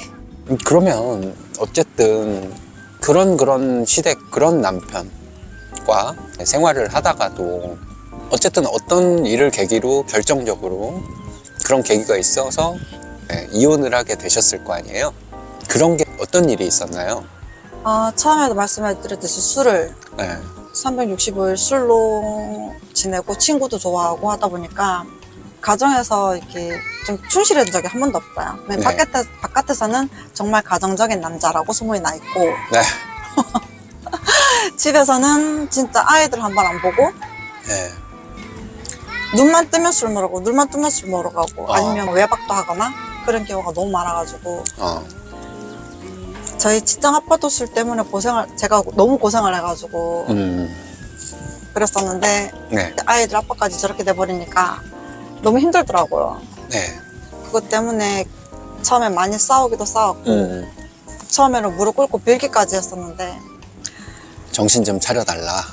Speaker 1: 그러면 어쨌든 그런 시댁, 그런 남편과 생활을 하다가도 어쨌든 어떤 일을 계기로 결정적으로 그런 계기가 있어서 이혼을 하게 되셨을 거 아니에요? 그런 게 어떤 일이 있었나요?
Speaker 2: 아, 처음에도 말씀드렸듯이 술을
Speaker 1: 네.
Speaker 2: 365일 술로 지내고 친구도 좋아하고 하다 보니까 가정에서 이렇게 좀 충실한 적이 한 번도 없어요.
Speaker 1: 네.
Speaker 2: 바깥에서는 정말 가정적인 남자라고 소문이 나 있고
Speaker 1: 네.
Speaker 2: 집에서는 진짜 아이들 한 번 안 보고
Speaker 1: 네.
Speaker 2: 눈만 뜨면 술 먹으러 가고 눈만 뜨면 술 먹으러 가고
Speaker 1: 어.
Speaker 2: 아니면 외박도 하거나 그런 경우가 너무 많아가지고
Speaker 1: 어.
Speaker 2: 저희 친정 아빠도 술 때문에 제가 너무 고생을 해가지고 그랬었는데
Speaker 1: 네.
Speaker 2: 아이들 아빠까지 저렇게 돼버리니까 너무 힘들더라고요.
Speaker 1: 네.
Speaker 2: 그것 때문에 처음에 많이 싸우기도 싸웠고
Speaker 1: 음.
Speaker 2: 처음에는 무릎 꿇고 빌기까지 했었는데
Speaker 1: 정신 좀 차려달라.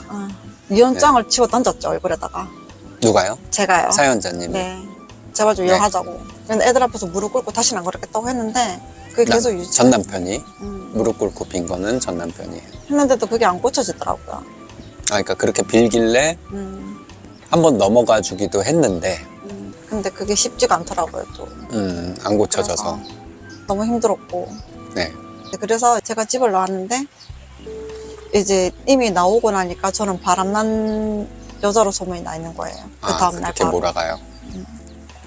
Speaker 2: 이혼장을 치워 던졌죠, 얼굴에다가.
Speaker 1: 누가요?
Speaker 2: 제가요.
Speaker 1: 사연자님이.
Speaker 2: 네. 제발 좀
Speaker 1: 네.
Speaker 2: 이혼하자고. 근데 애들 앞에서 무릎 꿇고 다시는 안 그랬겠다고 했는데 그게 계속 유지.
Speaker 1: 전 남편이
Speaker 2: 음.
Speaker 1: 무릎 꿇고 빈 거는 전 남편이에요.
Speaker 2: 했는데도 그게 안 고쳐지더라고요.
Speaker 1: 아, 그러니까 그렇게 빌길래
Speaker 2: 음.
Speaker 1: 한번 넘어가 주기도 했는데
Speaker 2: 근데 그게 쉽지가 않더라고요, 또.
Speaker 1: 안 고쳐져서.
Speaker 2: 그래서 너무 힘들었고.
Speaker 1: 네.
Speaker 2: 그래서 제가 집을 나왔는데 이제 이미 나오고 나니까 저는 바람난 여자로 소문이 나 있는 거예요. 그 다음날
Speaker 1: 그렇게
Speaker 2: 바로.
Speaker 1: 몰아가요.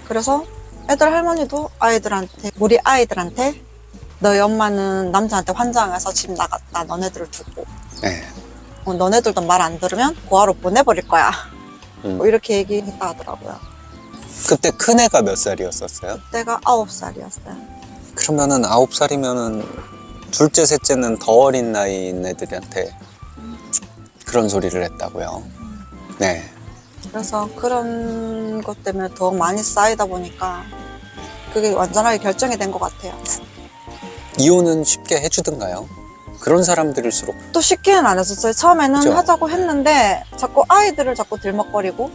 Speaker 2: 그래서 애들 할머니도 우리 아이들한테 너희 엄마는 남자한테 환장해서 집 나갔다. 너네들을 두고.
Speaker 1: 네.
Speaker 2: 너네들도 말 안 들으면 고아로 보내버릴 거야.
Speaker 1: 음.
Speaker 2: 뭐 이렇게 얘기했다 하더라고요.
Speaker 1: 그때 큰 애가 몇 살이었었어요?
Speaker 2: 그때가 9살이었어요.
Speaker 1: 그러면은 9살이면은 둘째, 셋째는 더 어린 나이인 애들한테 그런 소리를 했다고요. 네.
Speaker 2: 그래서 그런 것 때문에 더 많이 쌓이다 보니까 그게 완전하게 결정이 된 것 같아요.
Speaker 1: 이혼은 쉽게 해주든가요? 그런 사람들일수록.
Speaker 2: 또 쉽게는 안 했었어요. 처음에는
Speaker 1: 그죠?
Speaker 2: 하자고 했는데 자꾸 아이들을 자꾸 들먹거리고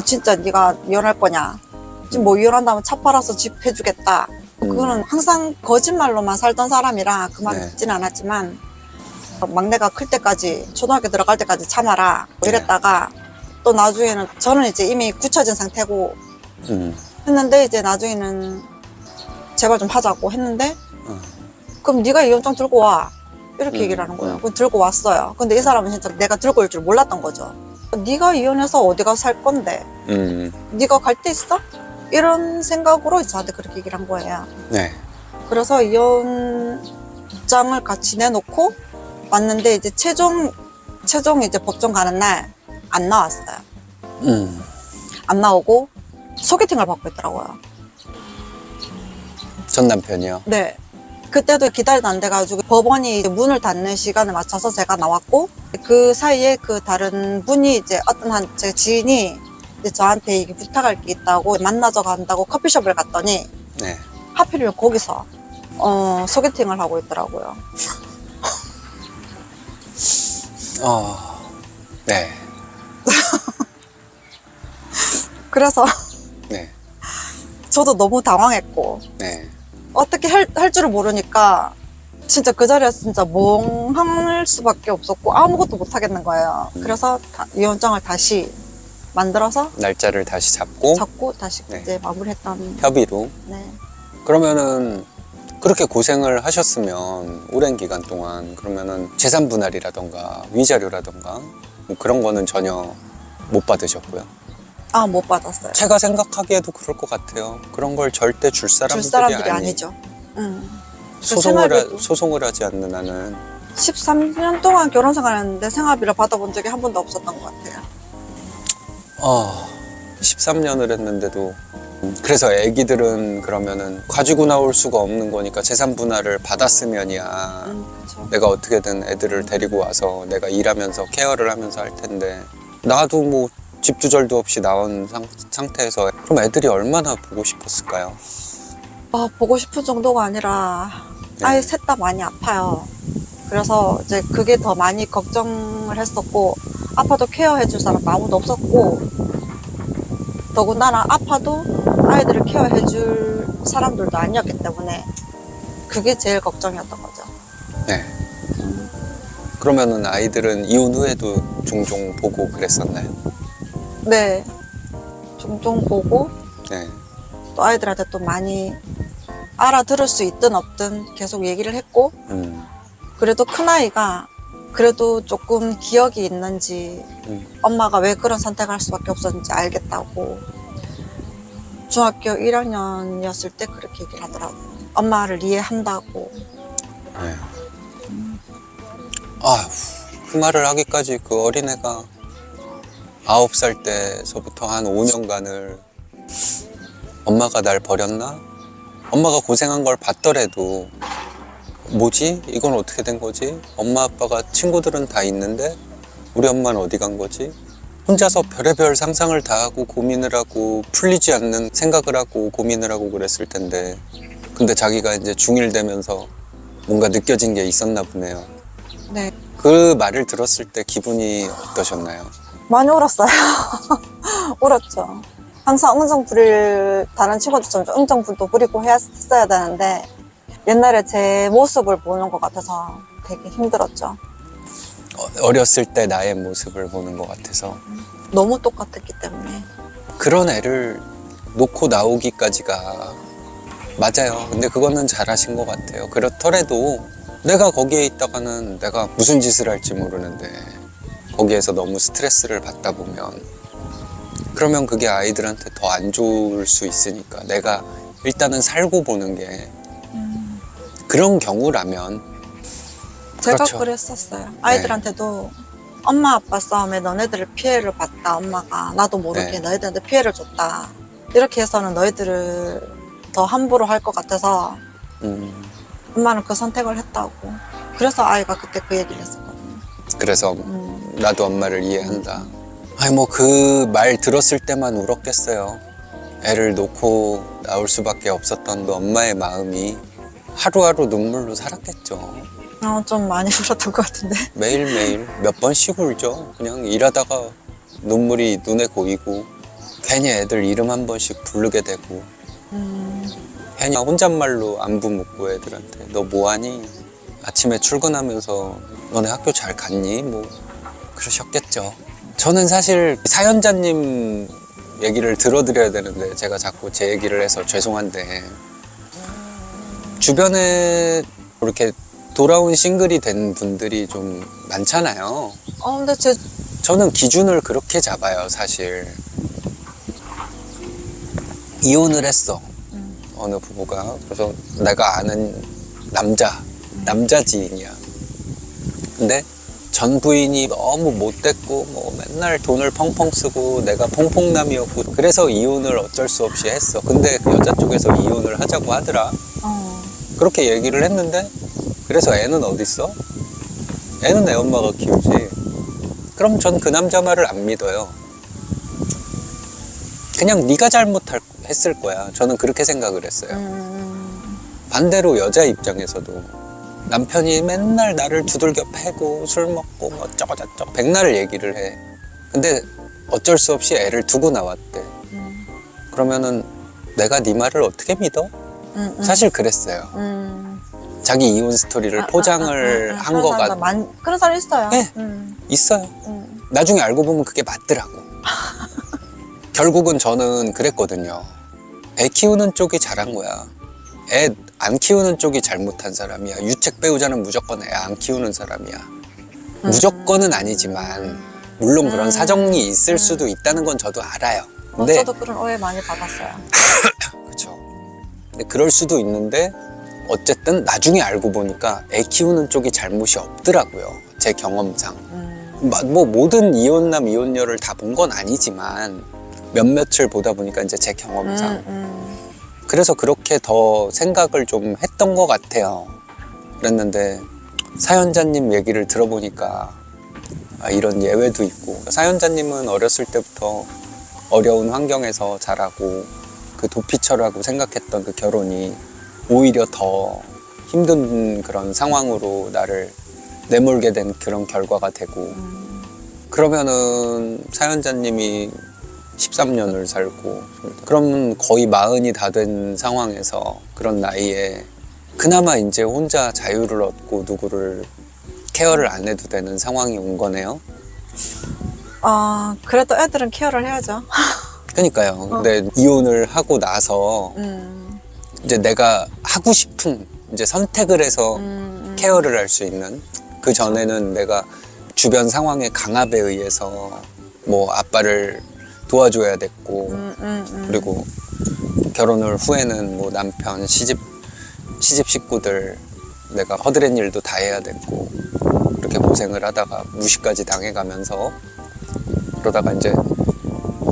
Speaker 2: 진짜 네가 이혼할 거냐. 지금 뭐 이혼한다면 차 팔아서 집 해주겠다. 그거는 항상 거짓말로만 살던 사람이라 그 말
Speaker 1: 네.
Speaker 2: 듣진 않았지만 막내가 클 때까지 초등학교 들어갈 때까지 참아라 뭐 이랬다가 또 나중에는 저는 이제 이미 굳혀진 상태고 했는데 이제 나중에는 제발 좀 하자고 했는데 그럼 네가 이혼장 들고 와 이렇게 얘기를 하는 거예요. 그럼 들고 왔어요. 근데 이 사람은 진짜 내가 들고 올 줄 몰랐던 거죠. 네가 이혼해서 어디 가서 살 건데 네가 갈 데 있어? 이런 생각으로 저한테 그렇게 얘기를 한 거예요.
Speaker 1: 네.
Speaker 2: 그래서 이혼장을 같이 내놓고 왔는데 이제 최종 이제 법정 가는 날 안 나왔어요. 안 나오고 소개팅을 받고 있더라고요.
Speaker 1: 전 남편이요.
Speaker 2: 네. 그때도 기다리도 안 돼가지고 법원이 이제 문을 닫는 시간에 맞춰서 제가 나왔고 그 사이에 그 다른 분이 이제 제 지인이 이제 저한테 이게 부탁할 게 있다고 만나서 간다고 커피숍을 갔더니
Speaker 1: 네.
Speaker 2: 하필이면 거기서 소개팅을 하고 있더라고요.
Speaker 1: 네.
Speaker 2: 그래서
Speaker 1: 네.
Speaker 2: 저도 너무 당황했고
Speaker 1: 네.
Speaker 2: 어떻게 할 줄을 모르니까 진짜 그 자리에서 진짜 멍할 수밖에 없었고 아무것도 못 하겠는 거예요. 그래서 이혼장을 다시 만들어서
Speaker 1: 날짜를 다시 잡고
Speaker 2: 다시
Speaker 1: 네.
Speaker 2: 이제 마무리했던.
Speaker 1: 협의로.
Speaker 2: 네.
Speaker 1: 그러면은 그렇게 고생을 하셨으면 오랜 기간 동안 그러면은 재산 분할이라던가 위자료라던가 뭐 그런 거는 전혀 못 받으셨고요.
Speaker 2: 아, 못 받았어요.
Speaker 1: 제가 생각하기에도 그럴 것 같아요. 그런 걸 절대 줄 사람들이,
Speaker 2: 줄 사람들이 아니죠. 생활비도.
Speaker 1: 소송을 하지 않는 한은
Speaker 2: 13년 동안 결혼 생활했는데 생활비를 받아본 적이 한 번도 없었던 것 같아요.
Speaker 1: 13년을 했는데도 그래서 애기들은 그러면은 가지고 나올 수가 없는 거니까 재산 분할을 받았으면이야
Speaker 2: 그렇죠.
Speaker 1: 내가 어떻게든 애들을 데리고 와서 내가 일하면서 케어를 하면서 할 텐데 나도 뭐 집 주절도 없이 나온 상태에서 그럼 애들이 얼마나 보고 싶었을까요?
Speaker 2: 보고 싶은 정도가 아니라 아이 셋 다 많이 아파요. 그래서 이제 그게 더 많이 걱정을 했었고, 아파도 케어해 줄 사람 아무도 없었고, 더군다나 아파도 아이들을 케어해 줄 사람들도 아니었기 때문에 그게 제일 걱정이었던 거죠.
Speaker 1: 네. 그러면은 아이들은 이혼 후에도 종종 보고 그랬었나요?
Speaker 2: 네. 종종 보고
Speaker 1: 네.
Speaker 2: 또 아이들한테 또 많이 알아들을 수 있든 없든 계속 얘기를 했고, 그래도 큰아이가 그래도 조금 기억이 있는지 엄마가 왜 그런 선택을 할 수밖에 없었는지 알겠다고 중학교 1학년이었을 때 그렇게 얘기를 하더라고요. 엄마를 이해한다고.
Speaker 1: 네. 그 말을 하기까지 그 어린애가 9살 때서부터 한 5년간을 엄마가 날 버렸나? 엄마가 고생한 걸 봤더라도 뭐지? 이건 어떻게 된 거지? 엄마 아빠가 친구들은 다 있는데 우리 엄마는 어디 간 거지? 혼자서 별의별 상상을 다 하고 고민을 하고 풀리지 않는 생각을 하고 고민을 하고 그랬을 텐데 근데 자기가 이제 중1 되면서 뭔가 느껴진 게 있었나 보네요.
Speaker 2: 네.
Speaker 1: 그 말을 들었을 때 기분이 어떠셨나요?
Speaker 2: 많이 울었어요. 울었죠. 항상 응정 부릴, 다른 친구들처럼 좀 응정불도 부리고 했어야 되는데, 옛날에 제 모습을 보는 것 같아서 되게 힘들었죠.
Speaker 1: 어렸을 때 나의 모습을 보는 것 같아서
Speaker 2: 너무 똑같았기 때문에.
Speaker 1: 그런 애를 놓고 나오기까지가 맞아요. 근데 그거는 잘하신 것 같아요. 그렇더라도 내가 거기에 있다가는 내가 무슨 짓을 할지 모르는데 거기에서 너무 스트레스를 받다 보면 그러면 그게 아이들한테 더 안 좋을 수 있으니까 내가 일단은 살고 보는 게 그런 경우라면
Speaker 2: 제가
Speaker 1: 그렇죠.
Speaker 2: 그랬었어요. 아이들한테도 엄마 아빠 싸움에 너네들을 피해를 봤다. 엄마가 나도 모르게
Speaker 1: 네.
Speaker 2: 너희들한테 피해를 줬다. 이렇게 해서는 너희들을 더 함부로 할 것 같아서 엄마는 그 선택을 했다고. 그래서 아이가 그때 그 얘기를 했었거든요.
Speaker 1: 그래서 나도 엄마를 이해한다. 아니 뭐 그 말 들었을 때만 울었겠어요. 애를 놓고 나올 수밖에 없었던 그 엄마의 마음이 하루하루 눈물로 살았겠죠.
Speaker 2: 좀 많이 울었던 것 같은데.
Speaker 1: 매일매일 몇 번씩 울죠. 그냥 일하다가 눈물이 눈에 고이고 괜히 애들 이름 한 번씩 부르게 되고 괜히 혼잣말로 안부 묻고 애들한테 너 뭐하니? 아침에 출근하면서 너네 학교 잘 갔니? 뭐 그러셨겠죠. 저는 사실 사연자님 얘기를 들어드려야 되는데 제가 자꾸 제 얘기를 해서 죄송한데 주변에 이렇게 돌아온 싱글이 된 분들이 좀 많잖아요.
Speaker 2: 근데
Speaker 1: 저는 기준을 그렇게 잡아요. 사실 이혼을 했어 어느 부부가. 그래서 내가 아는 남자 지인이야. 근데 전 부인이 너무 못됐고 뭐 맨날 돈을 펑펑 쓰고 내가 퐁퐁남이었고 그래서 이혼을 어쩔 수 없이 했어. 근데 그 여자 쪽에서 이혼을 하자고 하더라. 그렇게 얘기를 했는데 그래서 애는 어딨어? 애는 애 엄마가 키우지. 그럼 전 그 남자 말을 안 믿어요. 그냥 네가 잘못했을 거야. 저는 그렇게 생각을 했어요. 반대로 여자 입장에서도 남편이 맨날 나를 두들겨 패고 술 먹고 뭐 어쩌고저쩌고 백날 얘기를 해. 근데 어쩔 수 없이 애를 두고 나왔대. 그러면은 내가 네 말을 어떻게 믿어? 사실 그랬어요. 자기 이혼 스토리를 포장을 한 거가
Speaker 2: 그런 사람 있어요.
Speaker 1: 네. 있어요. 나중에 알고 보면 그게 맞더라고. 결국은 저는 그랬거든요. 애 키우는 쪽이 잘한 거야. 애 안 키우는 쪽이 잘못한 사람이야. 유책 배우자는 무조건 애 안 키우는 사람이야. 무조건은 아니지만 물론 그런 사정이 있을 수도 있다는 건 저도 알아요. 근데
Speaker 2: 저도 그런 오해 많이 받았어요.
Speaker 1: 그렇죠. 근데 그럴 수도 있는데 어쨌든 나중에 알고 보니까 애 키우는 쪽이 잘못이 없더라고요. 제 경험상. 뭐 모든 이혼남 이혼녀를 다 본 건 아니지만 몇몇을 보다 보니까 이제 제 경험상 그래서 그렇게 더 생각을 좀 했던 것 같아요. 그랬는데 사연자님 얘기를 들어보니까 이런 예외도 있고, 사연자님은 어렸을 때부터 어려운 환경에서 자라고 그 도피처라고 생각했던 그 결혼이 오히려 더 힘든 그런 상황으로 나를 내몰게 된 그런 결과가 되고, 그러면은 사연자님이 13년을 살고, 그러면 거의 40이 다 된 상황에서 그런 나이에 그나마 이제 혼자 자유를 얻고 누구를 케어를 안 해도 되는 상황이 온 거네요.
Speaker 2: 그래도 애들은 케어를 해야죠.
Speaker 1: 그러니까요. 근데 이혼을 하고 나서 이제 내가 하고 싶은 이제 선택을 해서 케어를 할 수 있는, 그 전에는 내가 주변 상황의 강압에 의해서 뭐 아빠를 도와줘야 됐고, 그리고 결혼을 후에는 뭐 남편, 시집 식구들 내가 허드렛 일도 다 해야 됐고, 그렇게 고생을 하다가 무시까지 당해가면서, 그러다가 이제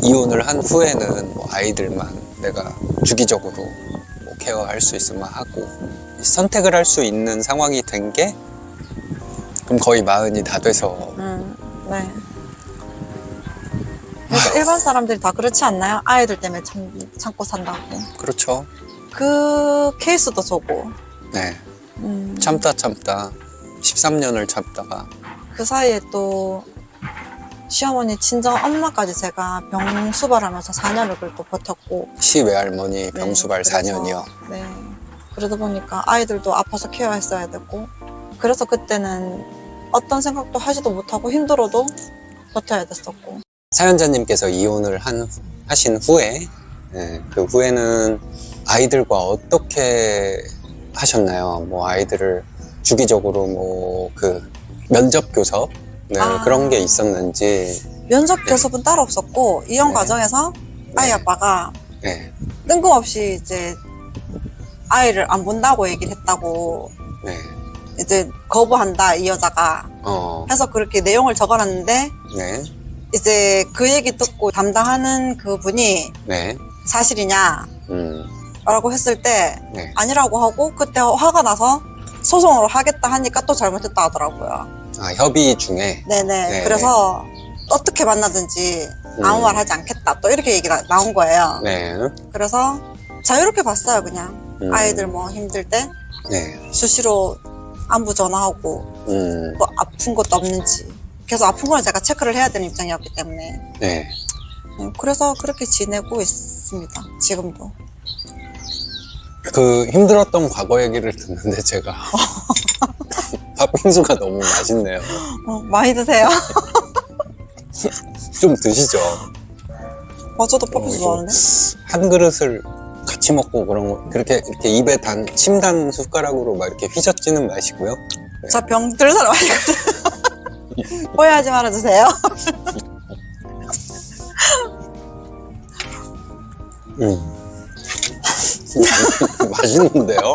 Speaker 1: 이혼을 한 후에는 뭐 아이들만 내가 주기적으로 뭐 케어할 수 있으면 하고, 선택을 할 수 있는 상황이 된 게 그럼 거의 40이 다 돼서.
Speaker 2: 네. 그러니까 일반 사람들이 다 그렇지 않나요? 아이들 때문에 참고 산다고.
Speaker 1: 그렇죠.
Speaker 2: 그 케이스도 저고.
Speaker 1: 네. 참다 13년을 참다가
Speaker 2: 그 사이에 또 시어머니 친정 엄마까지 제가 병수발하면서 4년을 또 버텼고.
Speaker 1: 시외할머니 병수발
Speaker 2: 네,
Speaker 1: 4년이요.
Speaker 2: 네. 그러다 보니까 아이들도 아파서 케어했어야 되고, 그래서 그때는 어떤 생각도 하지도 못하고 힘들어도 버텨야 됐었고.
Speaker 1: 사연자님께서 이혼을 하신 후에, 그 후에는 아이들과 어떻게 하셨나요? 뭐 아이들을 주기적으로 뭐 그 면접 교섭 그런 게 있었는지.
Speaker 2: 면접 교섭은 따로 없었고, 이혼
Speaker 1: 네.
Speaker 2: 과정에서 아이
Speaker 1: 네.
Speaker 2: 아빠가
Speaker 1: 네,
Speaker 2: 뜬금없이 이제 아이를 안 본다고 얘기를 했다고,
Speaker 1: 네,
Speaker 2: 이제 거부한다 이 여자가 해서 그렇게 내용을 적어놨는데,
Speaker 1: 네,
Speaker 2: 이제 그 얘기 듣고 담당하는 그분이
Speaker 1: 네,
Speaker 2: 사실이냐 라고 했을 때
Speaker 1: 네.
Speaker 2: 아니라고 하고, 그때 화가 나서 소송으로 하겠다 하니까 또 잘못했다 하더라고요.
Speaker 1: 협의 중에.
Speaker 2: 네네.
Speaker 1: 네.
Speaker 2: 그래서 어떻게 만나든지 아무 말 하지 않겠다, 또 이렇게 얘기가 나온 거예요.
Speaker 1: 네,
Speaker 2: 그래서 자유롭게 봤어요. 그냥 아이들 뭐 힘들 때
Speaker 1: 네,
Speaker 2: 수시로 안부 전화하고 뭐 아픈 것도 없는지, 계속 아픈 걸 제가 체크를 해야 되는 입장이었기 때문에.
Speaker 1: 네.
Speaker 2: 그래서 그렇게 지내고 있습니다. 지금도.
Speaker 1: 그 힘들었던 과거 얘기를 듣는데 제가 팥빙수가 너무 맛있네요.
Speaker 2: 많이 드세요.
Speaker 1: 좀 드시죠.
Speaker 2: 저도 팥빙수 좋아하는데.
Speaker 1: 한 그릇을 같이 먹고 그런 거, 그렇게 이렇게 입에 침단 숟가락으로 막 이렇게 휘젓지는 마시고요.
Speaker 2: 저 병 들 사람 아니거든요. 오해하지 말아주세요.
Speaker 1: 맛있는데요?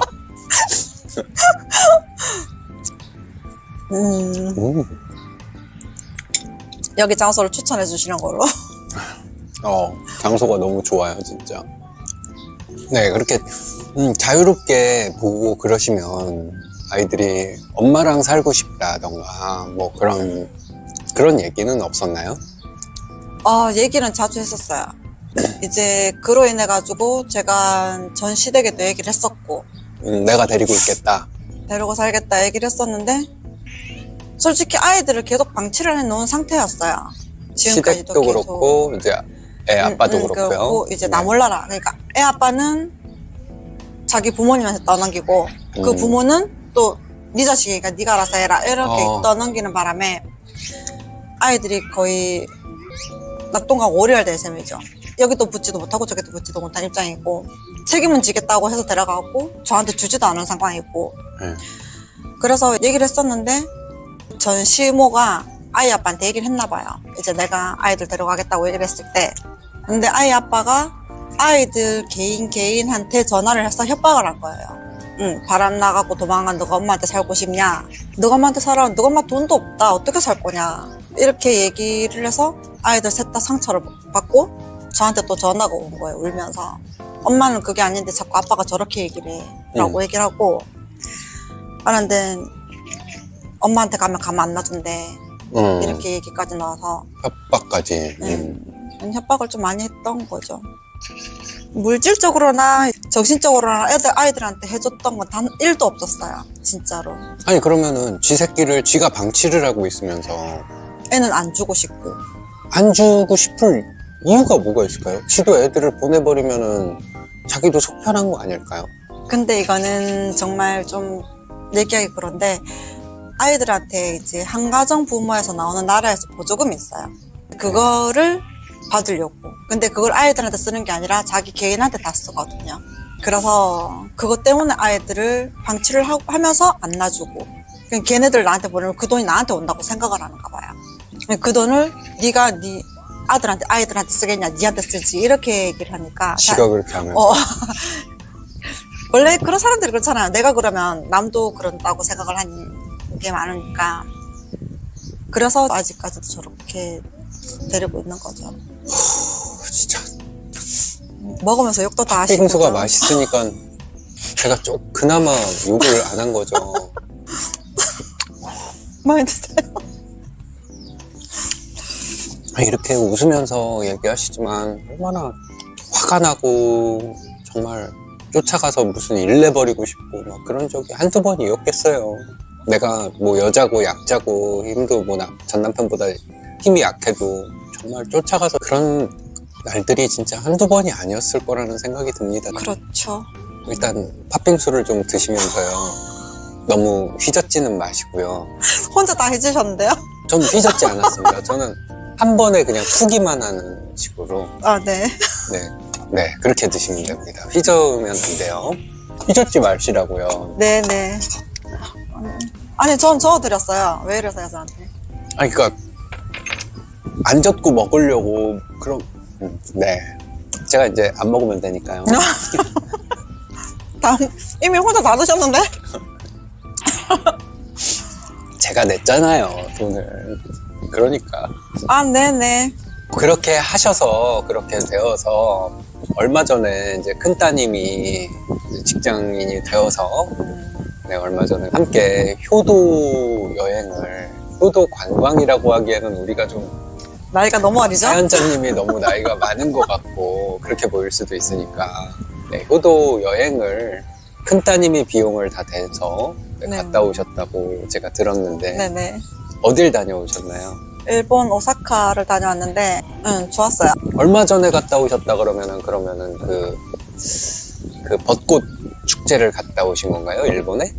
Speaker 2: 여기 장소를 추천해 주시는 걸로.
Speaker 1: 장소가 너무 좋아요, 진짜. 네, 그렇게 자유롭게 보고 그러시면 아이들이 엄마랑 살고 싶다던가 뭐 그런 얘기는 없었나요?
Speaker 2: 얘기는 자주 했었어요. 이제 그로 인해 가지고 제가 전 시댁에도 얘기를 했었고,
Speaker 1: 내가 데리고 있겠다.
Speaker 2: 데리고 살겠다 얘기를 했었는데, 솔직히 아이들을 계속 방치를 해놓은 상태였어요. 지금까지도
Speaker 1: 시댁도
Speaker 2: 계속.
Speaker 1: 그렇고 이제 애 아빠도 그렇고요.
Speaker 2: 그렇고 이제 나
Speaker 1: 네.
Speaker 2: 몰라라. 그러니까 애 아빠는 자기 부모님한테 떠넘기고, 그 부모는 또 네 자식이니까 네가 알아서 해라 이렇게 떠넘기는 바람에 아이들이 거의 낙동강 오리알 될 셈이죠. 여기도 붙지도 못하고 저기도 붙지도 못한 입장이고, 책임은 지겠다고 해서 데려가고 저한테 주지도 않은 상황이고. 그래서 얘기를 했었는데 전 시모가 아이 아빠한테 얘기를 했나 봐요. 이제 내가 아이들 데려가겠다고 얘기를 했을 때. 근데 아이 아빠가 아이들 개인한테 전화를 해서 협박을 한 거예요. 응, 바람 나가고 도망간 너가 엄마한테 살고 싶냐? 너가 엄마한테 살아. 너가 엄마 돈도 없다. 어떻게 살 거냐? 이렇게 얘기를 해서 아이들 셋 다 상처를 받고 저한테 또 전화가 온 거예요. 울면서. 엄마는 그게 아닌데 자꾸 아빠가 저렇게 얘기를 해. 라고 얘기를 하고. 하는데 엄마한테 가면 안 놔준대. 이렇게 얘기까지 나와서.
Speaker 1: 협박까지.
Speaker 2: 협박을 좀 많이 했던 거죠. 물질적으로나 정신적으로나 아이들한테 해줬던 건 단 1도 없었어요. 진짜로.
Speaker 1: 아니 그러면은 지 새끼를 지가 방치를 하고 있으면서
Speaker 2: 애는 안 주고 싶고.
Speaker 1: 안 주고 싶을 이유가 뭐가 있을까요? 지도 애들을 보내버리면은 자기도 속 편한 거 아닐까요?
Speaker 2: 근데 이거는 정말 좀 얘기하기 그런데 아이들한테 이제 한가정 부모에서 나오는 나라에서 보조금이 있어요. 그거를 받으려고. 근데 그걸 아이들한테 쓰는 게 아니라 자기 개인한테 다 쓰거든요. 그래서 그것 때문에 아이들을 방치를 하면서 안 놔주고. 그냥 걔네들 나한테 보내면 그 돈이 나한테 온다고 생각을 하는가 봐요. 그 돈을 네가 네 아이들한테 쓰겠냐, 니한테 쓰지 이렇게 얘기를 하니까.
Speaker 1: 지가 그렇게 하면서.
Speaker 2: 원래 그런 사람들이 그렇잖아요. 내가 그러면 남도 그런다고 생각을 하는 게 많으니까. 그래서 아직까지도 저렇게 데리고 있는 거죠.
Speaker 1: 진짜
Speaker 2: 먹으면서 욕도 다 하시고.
Speaker 1: 팥빙수가 맛있으니까 제가 그나마 욕을 안 한 거죠.
Speaker 2: 많이 드세요.
Speaker 1: 이렇게 웃으면서 얘기하시지만 얼마나 화가 나고 정말 쫓아가서 무슨 일 내버리고 싶고 막 그런 적이 한두 번이었겠어요. 내가 뭐 여자고 약자고 힘도 뭐 전 남편보다 힘이 약해도 정말 쫓아가서 그런 날들이 진짜 한두 번이 아니었을 거라는 생각이 듭니다.
Speaker 2: 그렇죠.
Speaker 1: 일단 팥빙수를 좀 드시면서요. 너무 휘젓지는 마시고요.
Speaker 2: 혼자 다 해주셨는데요?
Speaker 1: 전 휘젓지 않았습니다. 저는 한 번에 그냥 푸기만 하는 식으로.
Speaker 2: 아, 네.
Speaker 1: 네, 그렇게 드시면 됩니다. 휘저으면 안 돼요. 휘젓지 마시라고요.
Speaker 2: 네네. 아니, 전 저어드렸어요. 왜 이러세요, 저한테?
Speaker 1: 아니, 그러니까 안 젓고 먹으려고 그럼 네. 제가 이제 안 먹으면 되니까요.
Speaker 2: 이미 혼자 다 드셨는데?
Speaker 1: 제가 냈잖아요, 돈을. 그러니까.
Speaker 2: 아, 네네.
Speaker 1: 그렇게 하셔서 그렇게 되어서 얼마 전에 이제 큰 따님이 직장인이 되어서 네, 얼마 전에 함께 효도 여행을 효도 관광이라고 하기에는 우리가 좀
Speaker 2: 나이가 너무 어리죠?
Speaker 1: 사연자님이 너무 나이가 많은 것 같고 그렇게 보일 수도 있으니까 네, 효도 여행을 큰 따님이 비용을 다 대서 네,
Speaker 2: 네.
Speaker 1: 갔다 오셨다고 제가 들었는데
Speaker 2: 네네.
Speaker 1: 어딜 다녀오셨나요?
Speaker 2: 일본 오사카를 다녀왔는데, 좋았어요.
Speaker 1: 얼마 전에 갔다 오셨다 그러면은 그 벚꽃 축제를 갔다 오신 건가요? 일본에?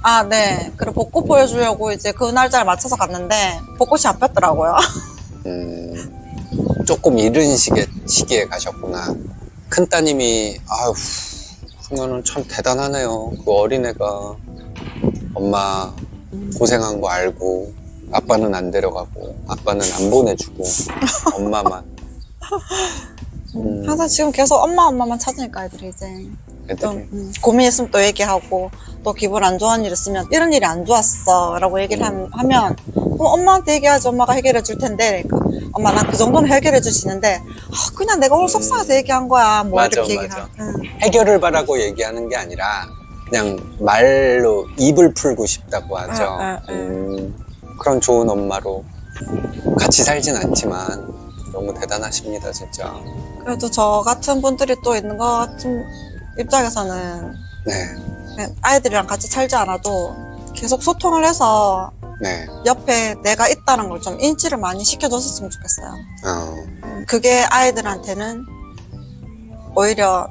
Speaker 2: 아, 네. 그리고 벚꽃 보여주려고 이제 그 날짜를 맞춰서 갔는데, 벚꽃이 안 폈더라고요.
Speaker 1: 조금 이른 시기에 가셨구나. 큰 따님이 아휴 그러면은 참 대단하네요. 그 어린애가 엄마 고생한 거 알고 아빠는 안 데려가고 아빠는 안 보내주고 엄마만.
Speaker 2: 항상 지금 계속 엄마만 찾으니까 애들이 이제 좀
Speaker 1: 애들이.
Speaker 2: 고민 있으면 또 얘기하고 또 기분 안 좋은 일 있으면 이런 일이 안 좋았어 라고 얘기를 하면 엄마한테 얘기하지 엄마가 해결해 줄 텐데 그러니까 엄마 난 그 정도는 해결해 주시는데 그냥 내가 오늘 속상해서 얘기한 거야 뭐
Speaker 1: 맞아,
Speaker 2: 이렇게
Speaker 1: 맞아.
Speaker 2: 얘기하고
Speaker 1: 해결을 바라고 얘기하는 게 아니라 그냥 말로 입을 풀고 싶다고 하죠. 그런 좋은 엄마로 같이 살진 않지만 너무 대단하십니다 진짜.
Speaker 2: 그래도 저 같은 분들이 또 있는 것 같은 입장에서는
Speaker 1: 네,
Speaker 2: 그냥 아이들이랑 같이 살지 않아도 계속 소통을 해서
Speaker 1: 네.
Speaker 2: 옆에 내가 있다는 걸 좀 인지를 많이 시켜줬으면 좋겠어요. 그게 아이들한테는 오히려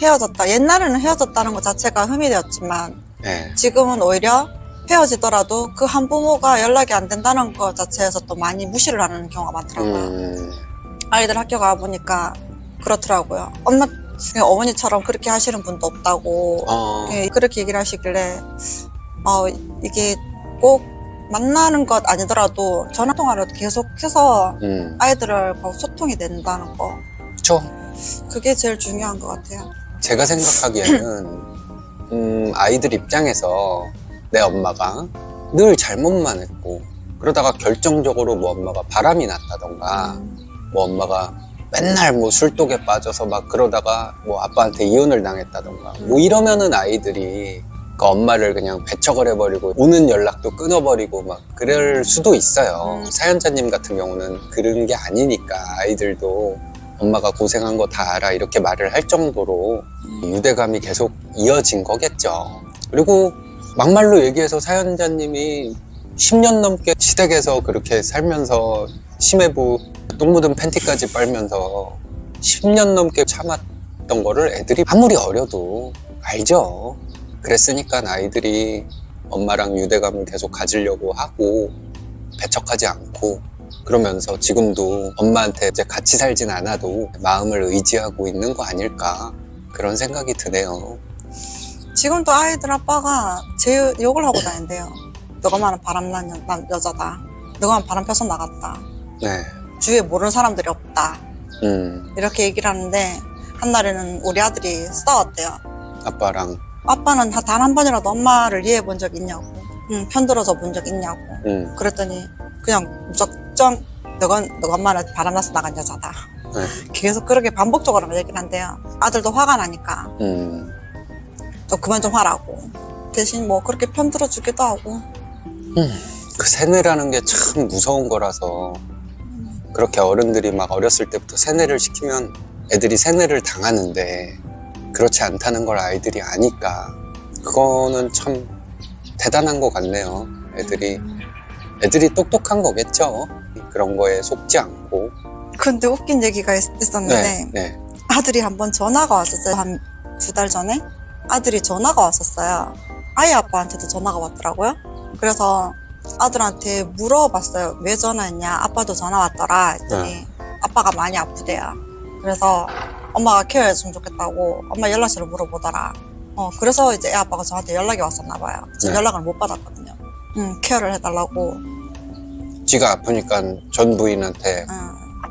Speaker 2: 헤어졌다. 옛날에는 헤어졌다는 것 자체가 흠이 되었지만
Speaker 1: 네.
Speaker 2: 지금은 오히려 헤어지더라도 그 한 부모가 연락이 안 된다는 것 자체에서 또 많이 무시를 하는 경우가 많더라고요. 아이들 학교 가보니까 그렇더라고요. 그냥 어머니처럼 그렇게 하시는 분도 없다고 그렇게 얘기를 하시길래 이게 꼭 만나는 것 아니더라도 전화 통화라도 계속해서
Speaker 1: 음.
Speaker 2: 아이들하고 소통이 된다는 거.
Speaker 1: 그쵸?
Speaker 2: 그게 제일 중요한 것 같아요.
Speaker 1: 제가 생각하기에는 아이들 입장에서 내 엄마가 늘 잘못만 했고 그러다가 결정적으로 뭐 엄마가 바람이 났다던가 뭐 엄마가 맨날 뭐 술독에 빠져서 막 그러다가 뭐 아빠한테 이혼을 당했다던가 뭐 이러면은 아이들이 그 엄마를 그냥 배척을 해버리고 오는 연락도 끊어버리고 막 그럴 수도 있어요. 사연자님 같은 경우는 그런 게 아니니까 아이들도 엄마가 고생한 거 다 알아 이렇게 말을 할 정도로 유대감이 계속 이어진 거겠죠. 그리고 막말로 얘기해서 사연자님이 10년 넘게 시댁에서 그렇게 살면서 심해부 똥 묻은 팬티까지 빨면서 10년 넘게 참았던 거를 애들이 아무리 어려도 알죠. 그랬으니까 아이들이 엄마랑 유대감을 계속 가지려고 하고 배척하지 않고 그러면서 지금도 엄마한테 이제 같이 살진 않아도 마음을 의지하고 있는 거 아닐까 그런 생각이 드네요.
Speaker 2: 지금도 아이들 아빠가 제 욕을 하고 다닌대요. 너가만은 바람난 여자다. 너가만 바람 펴서 나갔다.
Speaker 1: 네.
Speaker 2: 주위에 모르는 사람들이 없다. 이렇게 얘기를 하는데 한날에는 우리 아들이 싸웠대요.
Speaker 1: 아빠랑
Speaker 2: 아빠는 단 한 번이라도 엄마를 이해해 본 적 있냐고. 편들어줘 본 적 있냐고. 그랬더니 그냥 무작정 너가 엄마는 바람나서 나간 여자다.
Speaker 1: 네.
Speaker 2: 계속 그렇게 반복적으로 얘기를 한대요. 아들도 화가 나니까 좀 그만 좀 하라고. 대신 뭐 그렇게 편들어 주기도 하고.
Speaker 1: 그 세뇌라는 게 참 무서운 거라서 그렇게 어른들이 막 어렸을 때부터 세뇌를 시키면 애들이 세뇌를 당하는데 그렇지 않다는 걸 아이들이 아니까 그거는 참 대단한 것 같네요. 애들이 똑똑한 거겠죠. 그런 거에 속지 않고.
Speaker 2: 근데 웃긴 얘기가 있었는데
Speaker 1: 네.
Speaker 2: 아들이 한번 전화가 왔었어요. 한 2달 전에 아들이 전화가 왔었어요. 아이 아빠한테도 전화가 왔더라고요. 그래서 아들한테 물어봤어요. 왜 전화했냐? 아빠도 전화 왔더라 했더니 아빠가 많이 아프대요. 그래서 엄마가 케어해주면 좋겠다고 엄마 연락처를 물어보더라. 그래서 이제 애 아빠가 저한테 연락이 왔었나 봐요. 지금 연락을 못 받았거든요. 케어를 해달라고.
Speaker 1: 지가 아프니까 전 부인한테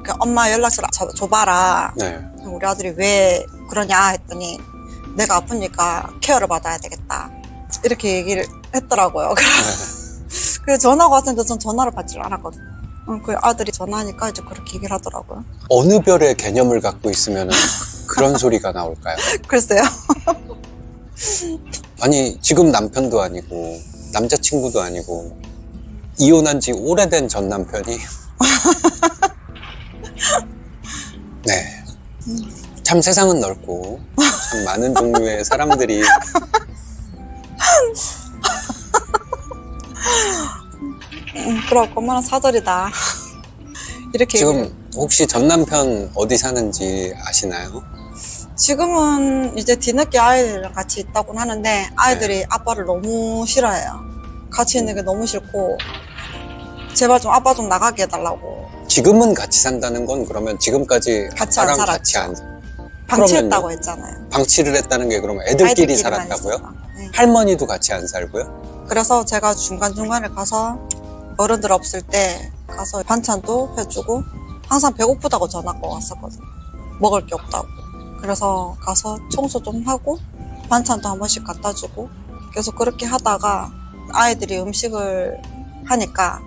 Speaker 2: 그 엄마 연락처를 줘봐라.
Speaker 1: 네.
Speaker 2: 우리 아들이 왜 그러냐 했더니 내가 아프니까 케어를 받아야 되겠다. 이렇게 얘기를 했더라고요. 그래서 전화가 왔는데 전 전화를 받지를 않았거든요. 그 아들이 전화하니까 이제 그렇게 얘기를 하더라고요.
Speaker 1: 어느 별의 개념을 갖고 있으면 그런 소리가 나올까요?
Speaker 2: 글쎄요.
Speaker 1: 아니 지금 남편도 아니고 남자친구도 아니고 이혼한 지 오래된 전 남편이 네. 참 세상은 넓고 참 많은 종류의 사람들이
Speaker 2: 그렇고 엄마는 사절이다. 이렇게
Speaker 1: 지금 혹시 전 남편 어디 사는지 아시나요?
Speaker 2: 지금은 이제 뒤늦게 아이들이랑 같이 있다고는 하는데 아이들이 아빠를 너무 싫어해요. 같이 있는 게 너무 싫고 제발 좀 아빠 좀 나가게 해달라고.
Speaker 1: 지금은 같이 산다는 건 그러면 지금까지
Speaker 2: 같이 안
Speaker 1: 아빠랑
Speaker 2: 살았죠.
Speaker 1: 같이 안
Speaker 2: 방치했다고
Speaker 1: 그러면요?
Speaker 2: 했잖아요.
Speaker 1: 방치를 했다는 게 그러면 애들끼리
Speaker 2: 아이들끼리만
Speaker 1: 살았다고요?
Speaker 2: 있었다. 네.
Speaker 1: 할머니도 같이 안 살고요?
Speaker 2: 그래서 제가 중간중간에 가서 어른들 없을 때 가서 반찬도 해주고 항상 배고프다고 전화가 왔었거든요. 먹을 게 없다고. 그래서 가서 청소 좀 하고 반찬도 한 번씩 갖다 주고 계속 그렇게 하다가 아이들이 음식을 하니까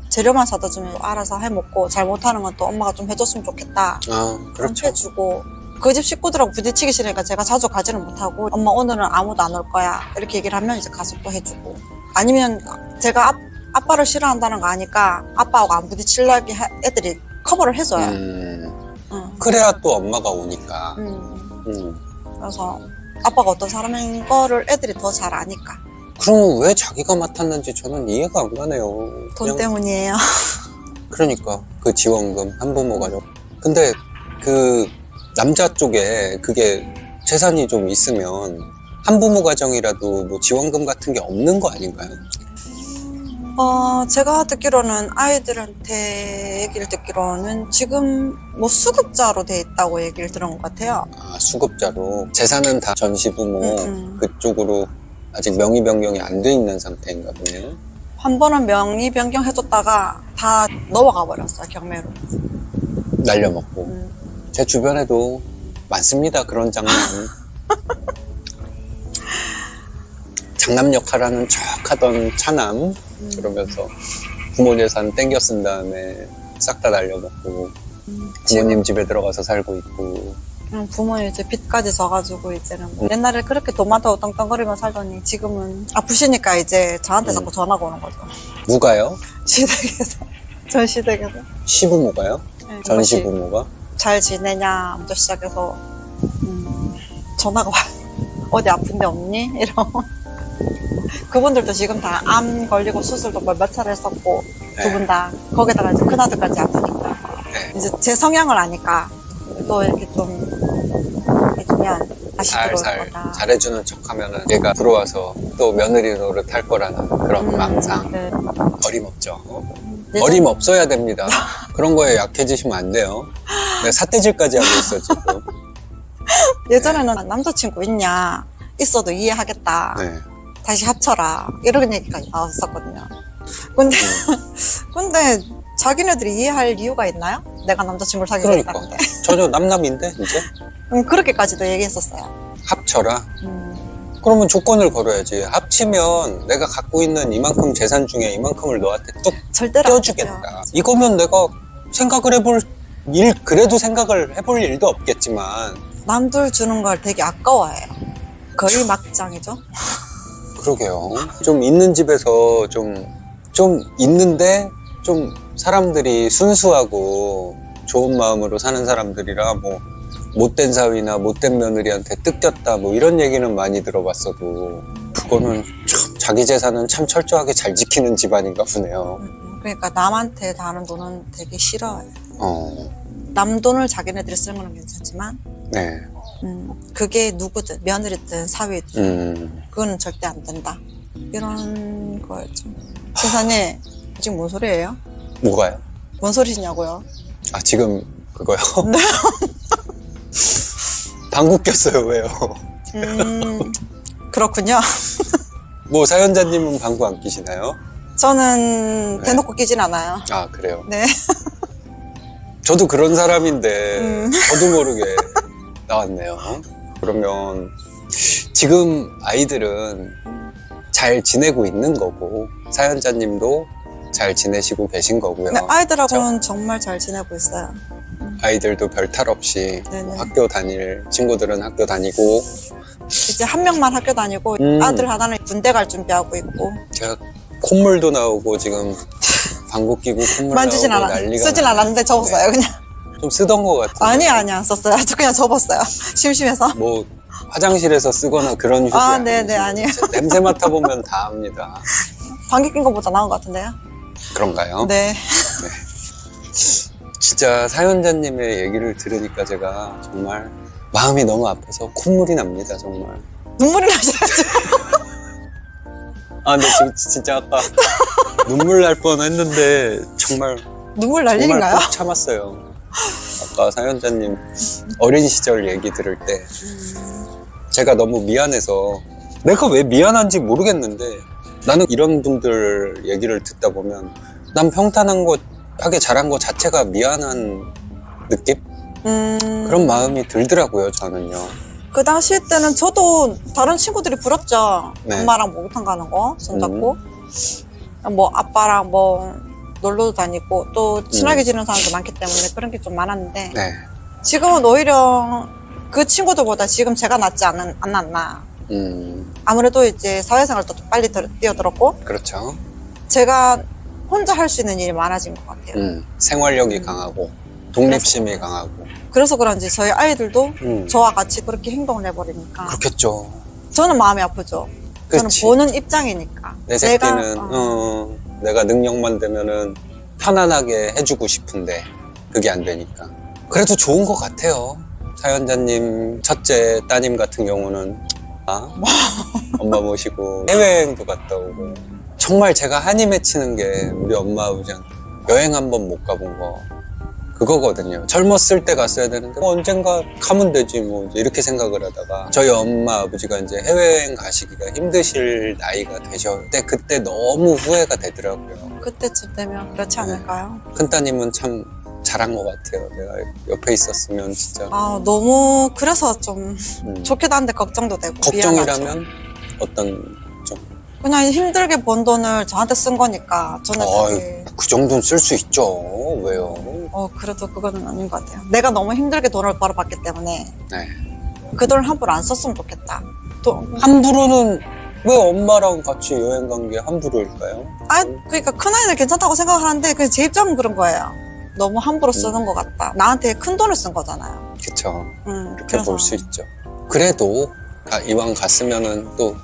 Speaker 2: 재료만 사다 주면 알아서 해먹고 잘못하는 건 또 엄마가 좀 해줬으면 좋겠다.
Speaker 1: 아, 그렇죠.
Speaker 2: 해주고 그 집 식구들하고 부딪히기 싫으니까 제가 자주 가지는 못하고 엄마 오늘은 아무도 안 올 거야 이렇게 얘기를 하면 이제 가서 또 해주고 아니면 제가 아빠를 싫어한다는 거 아니까 아빠하고 안 부딪히려게 애들이 커버를 해줘요.
Speaker 1: 그래야 또 엄마가 오니까.
Speaker 2: 그래서 아빠가 어떤 사람인 거를 애들이 더 잘 아니까.
Speaker 1: 그러면 왜 자기가 맡았는지 저는 이해가 안 가네요.
Speaker 2: 돈
Speaker 1: 그냥
Speaker 2: 때문이에요.
Speaker 1: 그러니까 그 지원금 한부모 가족. 근데 그 남자 쪽에 그게 재산이 좀 있으면 한부모 가정이라도 뭐 지원금 같은 게 없는 거 아닌가요?
Speaker 2: 제가 듣기로는 아이들한테 얘기를 듣기로는 지금 뭐 수급자로 돼 있다고 얘기를 들은 것 같아요.
Speaker 1: 아, 수급자로. 재산은 다 전시부모 그쪽으로 아직 명의 변경이 안 돼 있는 상태인가 보네요.
Speaker 2: 한 번은 명의 변경해줬다가 다 넘어가 버렸어요, 경매로.
Speaker 1: 날려먹고. 제 주변에도 많습니다, 그런 장난. 장남 역할하는 척 하던 차남. 그러면서 부모 재산 땡겨 쓴 다음에 싹 다 날려먹고. 부모님 집에 들어가서 살고 있고.
Speaker 2: 부모님 이제 빚까지 져가지고 이제는 뭐 옛날에 그렇게 돈 많다고 떵떵거리며 살더니 지금은 아프시니까 이제 저한테 자꾸 전화가 오는 거죠.
Speaker 1: 누가요?
Speaker 2: 시댁에서. 전 시댁에서.
Speaker 1: 시부모가요?
Speaker 2: 네,
Speaker 1: 전
Speaker 2: 혹시
Speaker 1: 시부모가?
Speaker 2: 잘 지내냐부터 시작해서 전화가 와요. 어디 아픈 데 없니? 이런. 그분들도 지금 다 암 걸리고 수술도 몇 차례 했었고 두 분 다 거기다가 이제 큰아들까지 아프니까
Speaker 1: 네.
Speaker 2: 이제 제 성향을 아니까 또 이렇게 좀 해주면 다시 들어올
Speaker 1: 살살
Speaker 2: 거다.
Speaker 1: 잘해주는 척 하면은 얘가 들어와서 또 며느리 노릇 할 거라는 그런 망상.
Speaker 2: 네.
Speaker 1: 어림없죠.
Speaker 2: 예전-
Speaker 1: 어림없어야 됩니다. 그런 거에 약해지시면 안 돼요. 내가 삿대질까지 하고 있어, 지금.
Speaker 2: 예전에는 남자친구 있냐? 있어도 이해하겠다.
Speaker 1: 네.
Speaker 2: 다시 합쳐라. 이런 얘기까지 나왔었거든요. 근데, 근데 자기네들이 이해할 이유가 있나요? 내가 남자친구를 사귀고
Speaker 1: 그러니까.
Speaker 2: 있다는데.
Speaker 1: 전혀 남남인데, 이제?
Speaker 2: 그렇게까지도 얘기했었어요.
Speaker 1: 합쳐라. 그러면 조건을 걸어야지. 합치면 내가 갖고 있는 이만큼 재산 중에 이만큼을 너한테 뚝
Speaker 2: 절대로 안
Speaker 1: 떼어주겠다.
Speaker 2: 되죠.
Speaker 1: 이거면 내가 생각을 해볼 그래도 생각을 해볼 일도 없겠지만,
Speaker 2: 남들 주는 걸 되게 아까워해요. 거의 막장이죠.
Speaker 1: 그러게요. 좀 있는 집에서 좀 있는데 좀 사람들이 순수하고 좋은 마음으로 사는 사람들이라 뭐 못된 사위나 못된 며느리한테 뜯겼다 뭐 이런 얘기는 많이 들어봤어도 그거는 참 자기 재산은 참 철저하게 잘 지키는 집안인가 보네요.
Speaker 2: 그러니까 남한테 다는 돈은 되게 싫어해요.
Speaker 1: 어,
Speaker 2: 남 돈을 자기네들이 쓰는 건 괜찮지만
Speaker 1: 네.
Speaker 2: 그게 누구든 며느리든 사위든 그거는 절대 안 된다. 이런 거였죠. 신사님 지금 뭔 소리예요?
Speaker 1: 뭐가요?
Speaker 2: 뭔 소리시냐고요?
Speaker 1: 아, 지금 그거요? 방구 꼈어요, 왜요?
Speaker 2: 그렇군요.
Speaker 1: 뭐 사연자님은 방구 안 끼시나요?
Speaker 2: 저는
Speaker 1: 네.
Speaker 2: 대놓고 끼진 않아요.
Speaker 1: 아, 그래요?
Speaker 2: 네.
Speaker 1: 저도 그런 사람인데 저도 모르게 나왔네요. 그러면 지금 아이들은 잘 지내고 있는 거고 사연자님도 잘 지내시고 계신 거고요.
Speaker 2: 네, 아이들하고는 정말 잘 지내고 있어요.
Speaker 1: 아이들도 별 탈 없이
Speaker 2: 네네.
Speaker 1: 학교 다닐 친구들은 학교 다니고
Speaker 2: 이제 한 명만 학교 다니고 아들 하나는 군대 갈 준비하고 있고
Speaker 1: 제가 콧물도 나오고 지금 방구 끼고 콧물
Speaker 2: 만지진
Speaker 1: 나오고
Speaker 2: 않아
Speaker 1: 난리가
Speaker 2: 쓰진
Speaker 1: 나요.
Speaker 2: 않았는데 접었어요. 그냥
Speaker 1: 좀 쓰던 것 같은데
Speaker 2: 아니 안 썼어요. 저 그냥 접었어요. 심심해서.
Speaker 1: 뭐 화장실에서 쓰거나 그런 휴지
Speaker 2: 아,
Speaker 1: 아니고
Speaker 2: 네네, 아니에요.
Speaker 1: 냄새 맡아보면 다 압니다.
Speaker 2: 방귀 낀 것보다 나은 것 같은데요?
Speaker 1: 그런가요?
Speaker 2: 네.
Speaker 1: 진짜 사연자님의 얘기를 들으니까 제가 정말 마음이 너무 아파서 콧물이 납니다, 정말.
Speaker 2: 눈물이 나셔야죠.
Speaker 1: 아, 근데 지금 진짜 아까 눈물 날 뻔 했는데 정말
Speaker 2: 눈물 날
Speaker 1: 정말
Speaker 2: 일인가요?
Speaker 1: 꼭 참았어요. 아까 사연자님 어린 시절 얘기 들을 때 제가 너무 미안해서 내가 왜 미안한지 모르겠는데 나는 이런 분들 얘기를 듣다 보면 난 평탄한 거 하게 잘한 거 자체가 미안한 느낌? 그런 마음이 들더라고요, 저는요.
Speaker 2: 그 당시 때는 저도 다른 친구들이 부럽죠.
Speaker 1: 네.
Speaker 2: 엄마랑 목욕탕 가는 거 손잡고 뭐 아빠랑 뭐 놀러도 다니고 또 친하게 지내는 사람도 많기 때문에 그런 게 좀 많았는데
Speaker 1: 네.
Speaker 2: 지금은 오히려 그 친구들보다 지금 제가 낫지 않았나. 아무래도 이제 사회생활도 좀 빨리 뛰어들었고
Speaker 1: 그렇죠.
Speaker 2: 제가 혼자 할 수 있는 일이 많아진 것 같아요.
Speaker 1: 생활력이 강하고 독립심이 강하고
Speaker 2: 그래서 그런지 저희 아이들도
Speaker 1: 음.
Speaker 2: 저와 같이 그렇게 행동을 해버리니까
Speaker 1: 그렇겠죠.
Speaker 2: 저는 마음이 아프죠. 저는
Speaker 1: 그치.
Speaker 2: 보는 입장이니까.
Speaker 1: 내 새끼는 내가 능력만 되면은 편안하게 해주고 싶은데 그게 안 되니까. 그래도 좋은 것 같아요. 사연자님 첫째 따님 같은 경우는 엄마 모시고 해외여행도 갔다 오고 정말 제가 한이 맺히는 게 우리 엄마 아버지한테 여행 한 번 못 가본 거 그거거든요. 젊었을 때 갔어야 되는데 언젠가 가면 되지 뭐 이제 이렇게 생각을 하다가 저희 엄마 아버지가 이제 해외여행 가시기가 힘드실 나이가 되셨는데 그때 너무 후회가 되더라고요.
Speaker 2: 그때쯤 되면 그렇지 않을까요?
Speaker 1: 큰따님은 참 잘한 것 같아요. 내가 옆에 있었으면 진짜
Speaker 2: 아, 너무 그래서 좀
Speaker 1: 음.
Speaker 2: 좋기도 한데 걱정도 되고 미안하죠.
Speaker 1: 걱정이라면 어떤 좀
Speaker 2: 그냥 힘들게 번 돈을 저한테 쓴 거니까 저는 되게
Speaker 1: 그 정도는 쓸 수 있죠. 왜요?
Speaker 2: 그래도 그거는 아닌 것 같아요. 내가 너무 힘들게 돈을 벌어봤기 때문에
Speaker 1: 네.
Speaker 2: 그 돈을 함부로 안 썼으면 좋겠다.
Speaker 1: 함부로는 왜 엄마랑 같이 여행 간 게 함부로일까요?
Speaker 2: 그러니까 큰아이는 괜찮다고 생각하는데 그냥 제 입장은 그런 거예요. 너무 함부로 쓰는 것 같다. 나한테 큰 돈을 쓴 거잖아요.
Speaker 1: 그쵸. 이렇게
Speaker 2: 그래서
Speaker 1: 볼 수 있죠. 그래도 이왕 갔으면은 또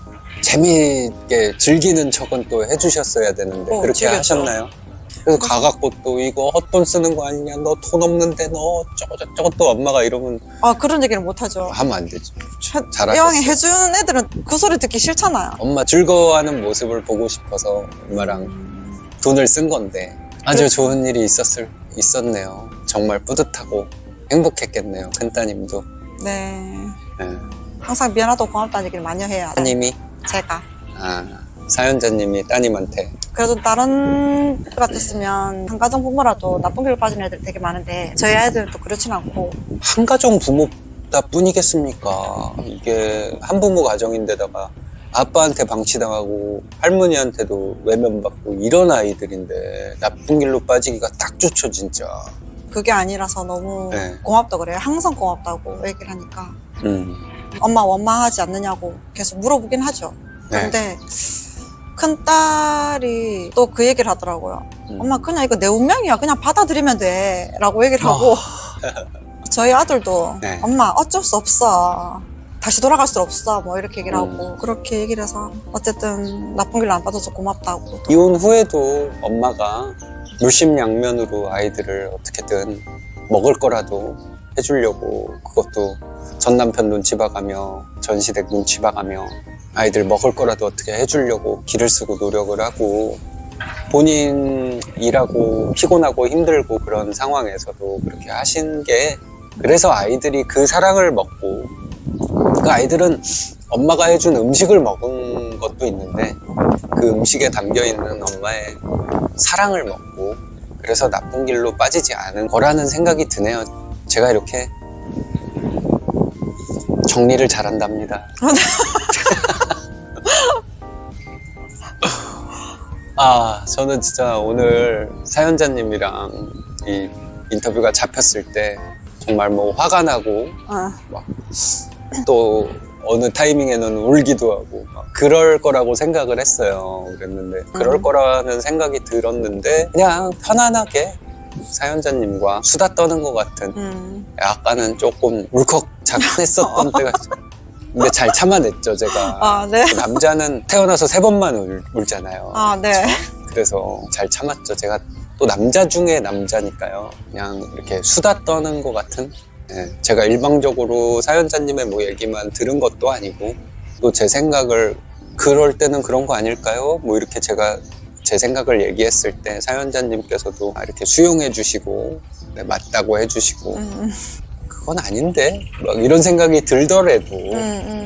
Speaker 1: 재미있게 즐기는 척은 또 해주셨어야 되는데 그렇게
Speaker 2: 즐겼죠.
Speaker 1: 하셨나요? 그래서 가갖고 또 이거 헛돈 쓰는 거 아니냐, 너 돈 없는데 너 저거 또 엄마가 이러면
Speaker 2: 그런 얘기를 못 하죠.
Speaker 1: 하면 안 되지.
Speaker 2: 이왕에
Speaker 1: 잘하셨어요.
Speaker 2: 해주는 애들은 그 소리 듣기 싫잖아요.
Speaker 1: 엄마 즐거워하는 모습을 보고 싶어서 엄마랑 돈을 쓴 건데 아주 좋은 일이 있었네요. 정말 뿌듯하고 행복했겠네요. 큰따님도.
Speaker 2: 네.
Speaker 1: 네.
Speaker 2: 항상 미안하다고 고맙다는 얘기를 많이 해야 돼요.
Speaker 1: 따님이
Speaker 2: 제가.
Speaker 1: 사연자님이 따님한테
Speaker 2: 그래도 다른 같았으면 한가정 부모라도 나쁜 길로 빠진 애들 되게 많은데 저희 아이들은 또 그렇진 않고
Speaker 1: 한가정 부모다 뿐이겠습니까? 이게 한부모 가정인데다가 아빠한테 방치당하고 할머니한테도 외면받고 이런 아이들인데 나쁜 길로 빠지기가 딱 좋죠 진짜.
Speaker 2: 그게 아니라서 너무
Speaker 1: 네.
Speaker 2: 고맙다고 그래요. 항상 고맙다고 얘기를 하니까 엄마 원망하지 않느냐고 계속 물어보긴 하죠. 근데 큰딸이 또 그 얘기를 하더라고요. 엄마 그냥 이거 내 운명이야. 그냥 받아들이면 돼 라고 얘기를 하고 저희 아들도
Speaker 1: 네.
Speaker 2: 엄마 어쩔 수 없어. 다시 돌아갈 수 없어. 뭐 이렇게 얘기를 하고 그렇게 얘기를 해서 어쨌든 나쁜 길로 안 빠져서 고맙다고.
Speaker 1: 이혼 후에도 엄마가 물심양면으로 아이들을 어떻게든 먹을 거라도 해주려고 그것도 전 남편 눈치 봐가며 전시댁 눈치 봐가며 아이들 먹을 거라도 어떻게 해주려고 기를 쓰고 노력을 하고 본인 일하고 피곤하고 힘들고 그런 상황에서도 그렇게 하신 게 그래서 아이들이 그 사랑을 먹고 그 아이들은 엄마가 해준 음식을 먹은 것도 있는데 그 음식에 담겨있는 엄마의 사랑을 먹고 그래서 나쁜 길로 빠지지 않은 거라는 생각이 드네요. 제가 이렇게 정리를 잘한답니다. 저는 진짜 오늘 사연자님이랑 이 인터뷰가 잡혔을 때 정말 뭐 화가 나고 막 또 어느 타이밍에는 울기도 하고 막 그럴 거라고 생각을 했어요. 그랬는데 그럴 거라는 생각이 들었는데 그냥 편안하게 사연자님과 수다 떠는 것 같은 약간은 조금 울컥작했었던 때가 있어요. 근데 잘 참아냈죠 제가.
Speaker 2: 네.
Speaker 1: 그 남자는 태어나서 3번만 울잖아요.
Speaker 2: 네.
Speaker 1: 그래서 잘 참았죠. 제가 또 남자 중에 남자니까요. 그냥 이렇게 수다 떠는 것 같은. 제가 일방적으로 사연자님의 뭐 얘기만 들은 것도 아니고 또 제 생각을 그럴 때는 그런 거 아닐까요? 뭐 이렇게 제가 제 생각을 얘기했을 때 사연자님께서도 이렇게 수용해 주시고 맞다고 해주시고 그건 아닌데 막 이런 생각이 들더라도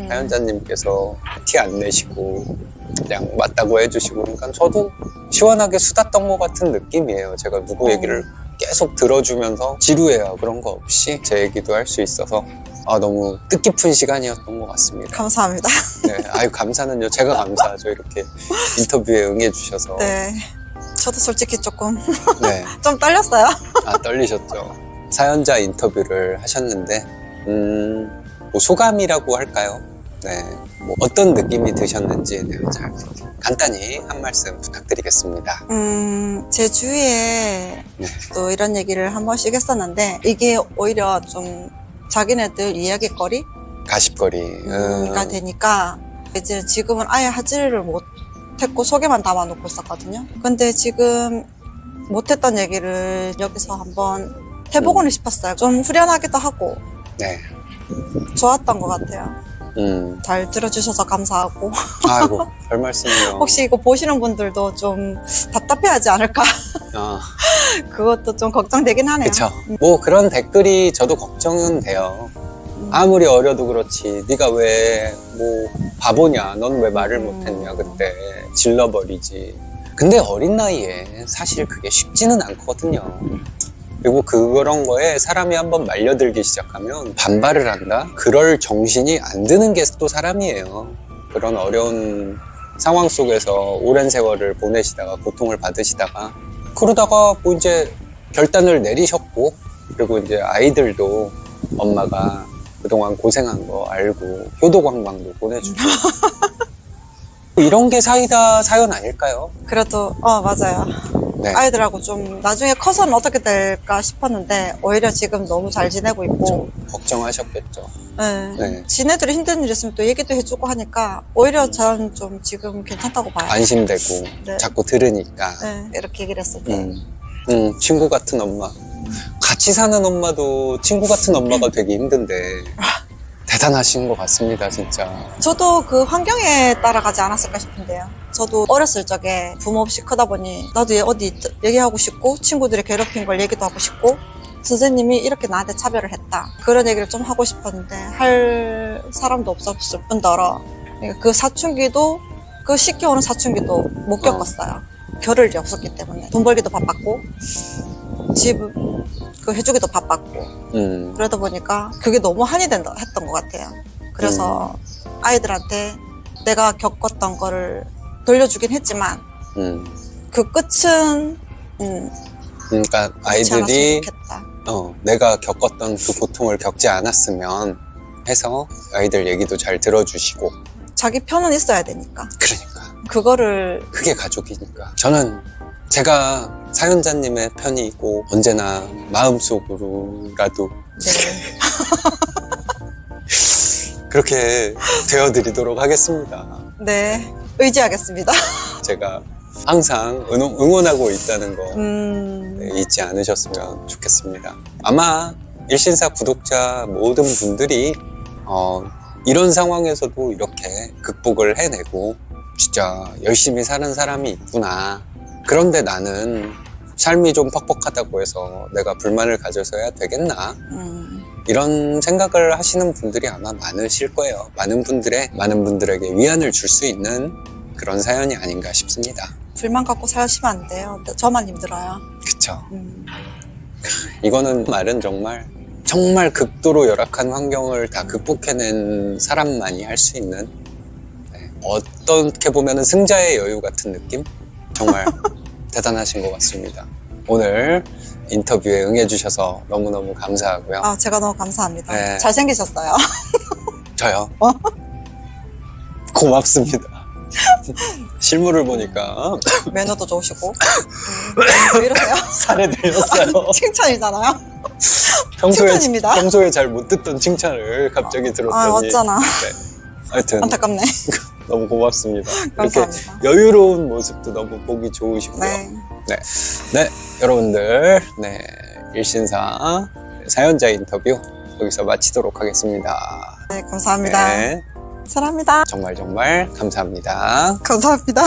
Speaker 1: 사연자님께서 티 안 내시고 그냥 맞다고 해주시고 그러니까 저도 시원하게 수다 떤 것 같은 느낌이에요. 제가 누구 얘기를 계속 들어주면서 지루해요. 그런 거 없이 제 얘기도 할 수 있어서 너무 뜻깊은 시간이었던 것 같습니다.
Speaker 2: 감사합니다.
Speaker 1: 네, 감사는요. 제가 감사하죠. 이렇게 인터뷰에 응해주셔서.
Speaker 2: 네. 저도 솔직히 조금
Speaker 1: 네.
Speaker 2: 좀 떨렸어요.
Speaker 1: 떨리셨죠. 사연자 인터뷰를 하셨는데 뭐 소감이라고 할까요? 네, 뭐 어떤 느낌이 드셨는지 잘 간단히 한 말씀 부탁드리겠습니다.
Speaker 2: 제 주위에
Speaker 1: 네.
Speaker 2: 또 이런 얘기를 한 번씩 했었는데 이게 오히려 좀 자기네들 이야기거리
Speaker 1: 가십거리가
Speaker 2: 되니까 이제 지금은 아예 하지를 못했고 속에만 담아놓고 있었거든요. 근데 지금 못했던 얘기를 여기서 한번 해보고는 싶었어요. 좀 후련하기도 하고
Speaker 1: 네.
Speaker 2: 좋았던 것 같아요. 잘 들어주셔서 감사하고
Speaker 1: 아이고, 별 말씀이요.
Speaker 2: 혹시 이거 보시는 분들도 좀 답답해하지 않을까?
Speaker 1: 아,
Speaker 2: 그것도 좀 걱정되긴 하네요.
Speaker 1: 그쵸. 뭐 그런 댓글이 저도 걱정은 돼요. 아무리 어려도 그렇지. 네가 왜 뭐 바보냐? 넌 왜 말을 못했냐? 그때 질러버리지. 근데 어린 나이에 사실 그게 쉽지는 않거든요. 그리고 그런 거에 사람이 한번 말려들기 시작하면 반발을 한다? 그럴 정신이 안 드는 게 또 사람이에요. 그런 어려운 상황 속에서 오랜 세월을 보내시다가 고통을 받으시다가 그러다가 뭐 이제 결단을 내리셨고, 그리고 이제 아이들도 엄마가 그동안 고생한 거 알고 효도광방도 보내주고 이런 게 사이다 사연 아닐까요?
Speaker 2: 그래도 맞아요.
Speaker 1: 네.
Speaker 2: 아이들하고 좀 나중에 커서는 어떻게 될까 싶었는데 오히려 지금 너무 잘 지내고 있고
Speaker 1: 좀 걱정하셨겠죠.
Speaker 2: 네.
Speaker 1: 네.
Speaker 2: 지네들이 힘든 일 있으면 또 얘기도 해주고 하니까 오히려 저는 좀 지금 괜찮다고 봐요.
Speaker 1: 안심되고
Speaker 2: 네.
Speaker 1: 자꾸 들으니까.
Speaker 2: 네, 이렇게 얘기를 했을 때
Speaker 1: 친구 같은 엄마. 같이 사는 엄마도 친구 같은 엄마가 되기 힘든데 대단하신 것 같습니다, 진짜.
Speaker 2: 저도 그 환경에 따라가지 않았을까 싶은데요. 저도 어렸을 적에 부모 없이 크다 보니 나도 어디 얘기하고 싶고 친구들이 괴롭힌 걸 얘기도 하고 싶고 선생님이 이렇게 나한테 차별을 했다. 그런 얘기를 좀 하고 싶었는데 할 사람도 없었을 뿐더러 그 사춘기도 그 시켜오는 사춘기도 못 겪었어요. 겨를이 없었기 때문에 돈 벌기도 바빴고 집 그 해주기도 바빴고 그러다 보니까 그게 너무 한이 된다 했던 것 같아요. 그래서 아이들한테 내가 겪었던 거를 돌려주긴 했지만 그 끝은
Speaker 1: 그러니까
Speaker 2: 그렇지 않았으면
Speaker 1: 아이들이
Speaker 2: 좋겠다.
Speaker 1: 내가 겪었던 그 고통을 겪지 않았으면 해서 아이들 얘기도 잘 들어주시고.
Speaker 2: 자기 편은 있어야 되니까
Speaker 1: 그러니까
Speaker 2: 그거를
Speaker 1: 그게 가족이니까. 저는 제가 사연자님의 편이고 언제나 마음속으로라도
Speaker 2: 네.
Speaker 1: 그렇게 되어드리도록 하겠습니다.
Speaker 2: 네, 의지하겠습니다.
Speaker 1: 제가 항상 응원하고 있다는 거
Speaker 2: 음,
Speaker 1: 잊지 않으셨으면 좋겠습니다. 아마 일신사 구독자 모든 분들이 이런 상황에서도 이렇게 극복을 해내고 진짜 열심히 사는 사람이 있구나. 그런데 나는 삶이 좀 퍽퍽하다고 해서 내가 불만을 가져서야 되겠나? 이런 생각을 하시는 분들이 아마 많으실 거예요. 많은 분들에게 위안을 줄 수 있는 그런 사연이 아닌가 싶습니다.
Speaker 2: 불만 갖고 사시면 안 돼요. 저만 힘들어요.
Speaker 1: 그쵸? 이거는 말은 정말 극도로 열악한 환경을 다 극복해낸 사람만이 할 수 있는, 어떻게 보면 승자의 여유 같은 느낌? 정말 대단하신 것 같습니다. 오늘 인터뷰에 응해주셔서 너무너무 감사하고요.
Speaker 2: 제가 너무 감사합니다.
Speaker 1: 네.
Speaker 2: 잘생기셨어요.
Speaker 1: 저요? 고맙습니다. 실물을 보니까
Speaker 2: 매너도 좋으시고. 왜 이러세요?
Speaker 1: 살에 들렸어요.
Speaker 2: 칭찬이잖아요.
Speaker 1: 평소에
Speaker 2: 칭찬입니다.
Speaker 1: 잘 못 듣던 칭찬을 갑자기 들었더니.
Speaker 2: 어쩌나.
Speaker 1: 하여튼
Speaker 2: 안타깝네.
Speaker 1: 너무 고맙습니다. 이렇게
Speaker 2: 감사합니다.
Speaker 1: 여유로운 모습도 너무 보기 좋으시고요.
Speaker 2: 네.
Speaker 1: 네, 여러분들, 일신사 사연자 인터뷰 여기서 마치도록 하겠습니다.
Speaker 2: 네, 감사합니다.
Speaker 1: 네,
Speaker 2: 사랑합니다.
Speaker 1: 정말 감사합니다.
Speaker 2: 감사합니다.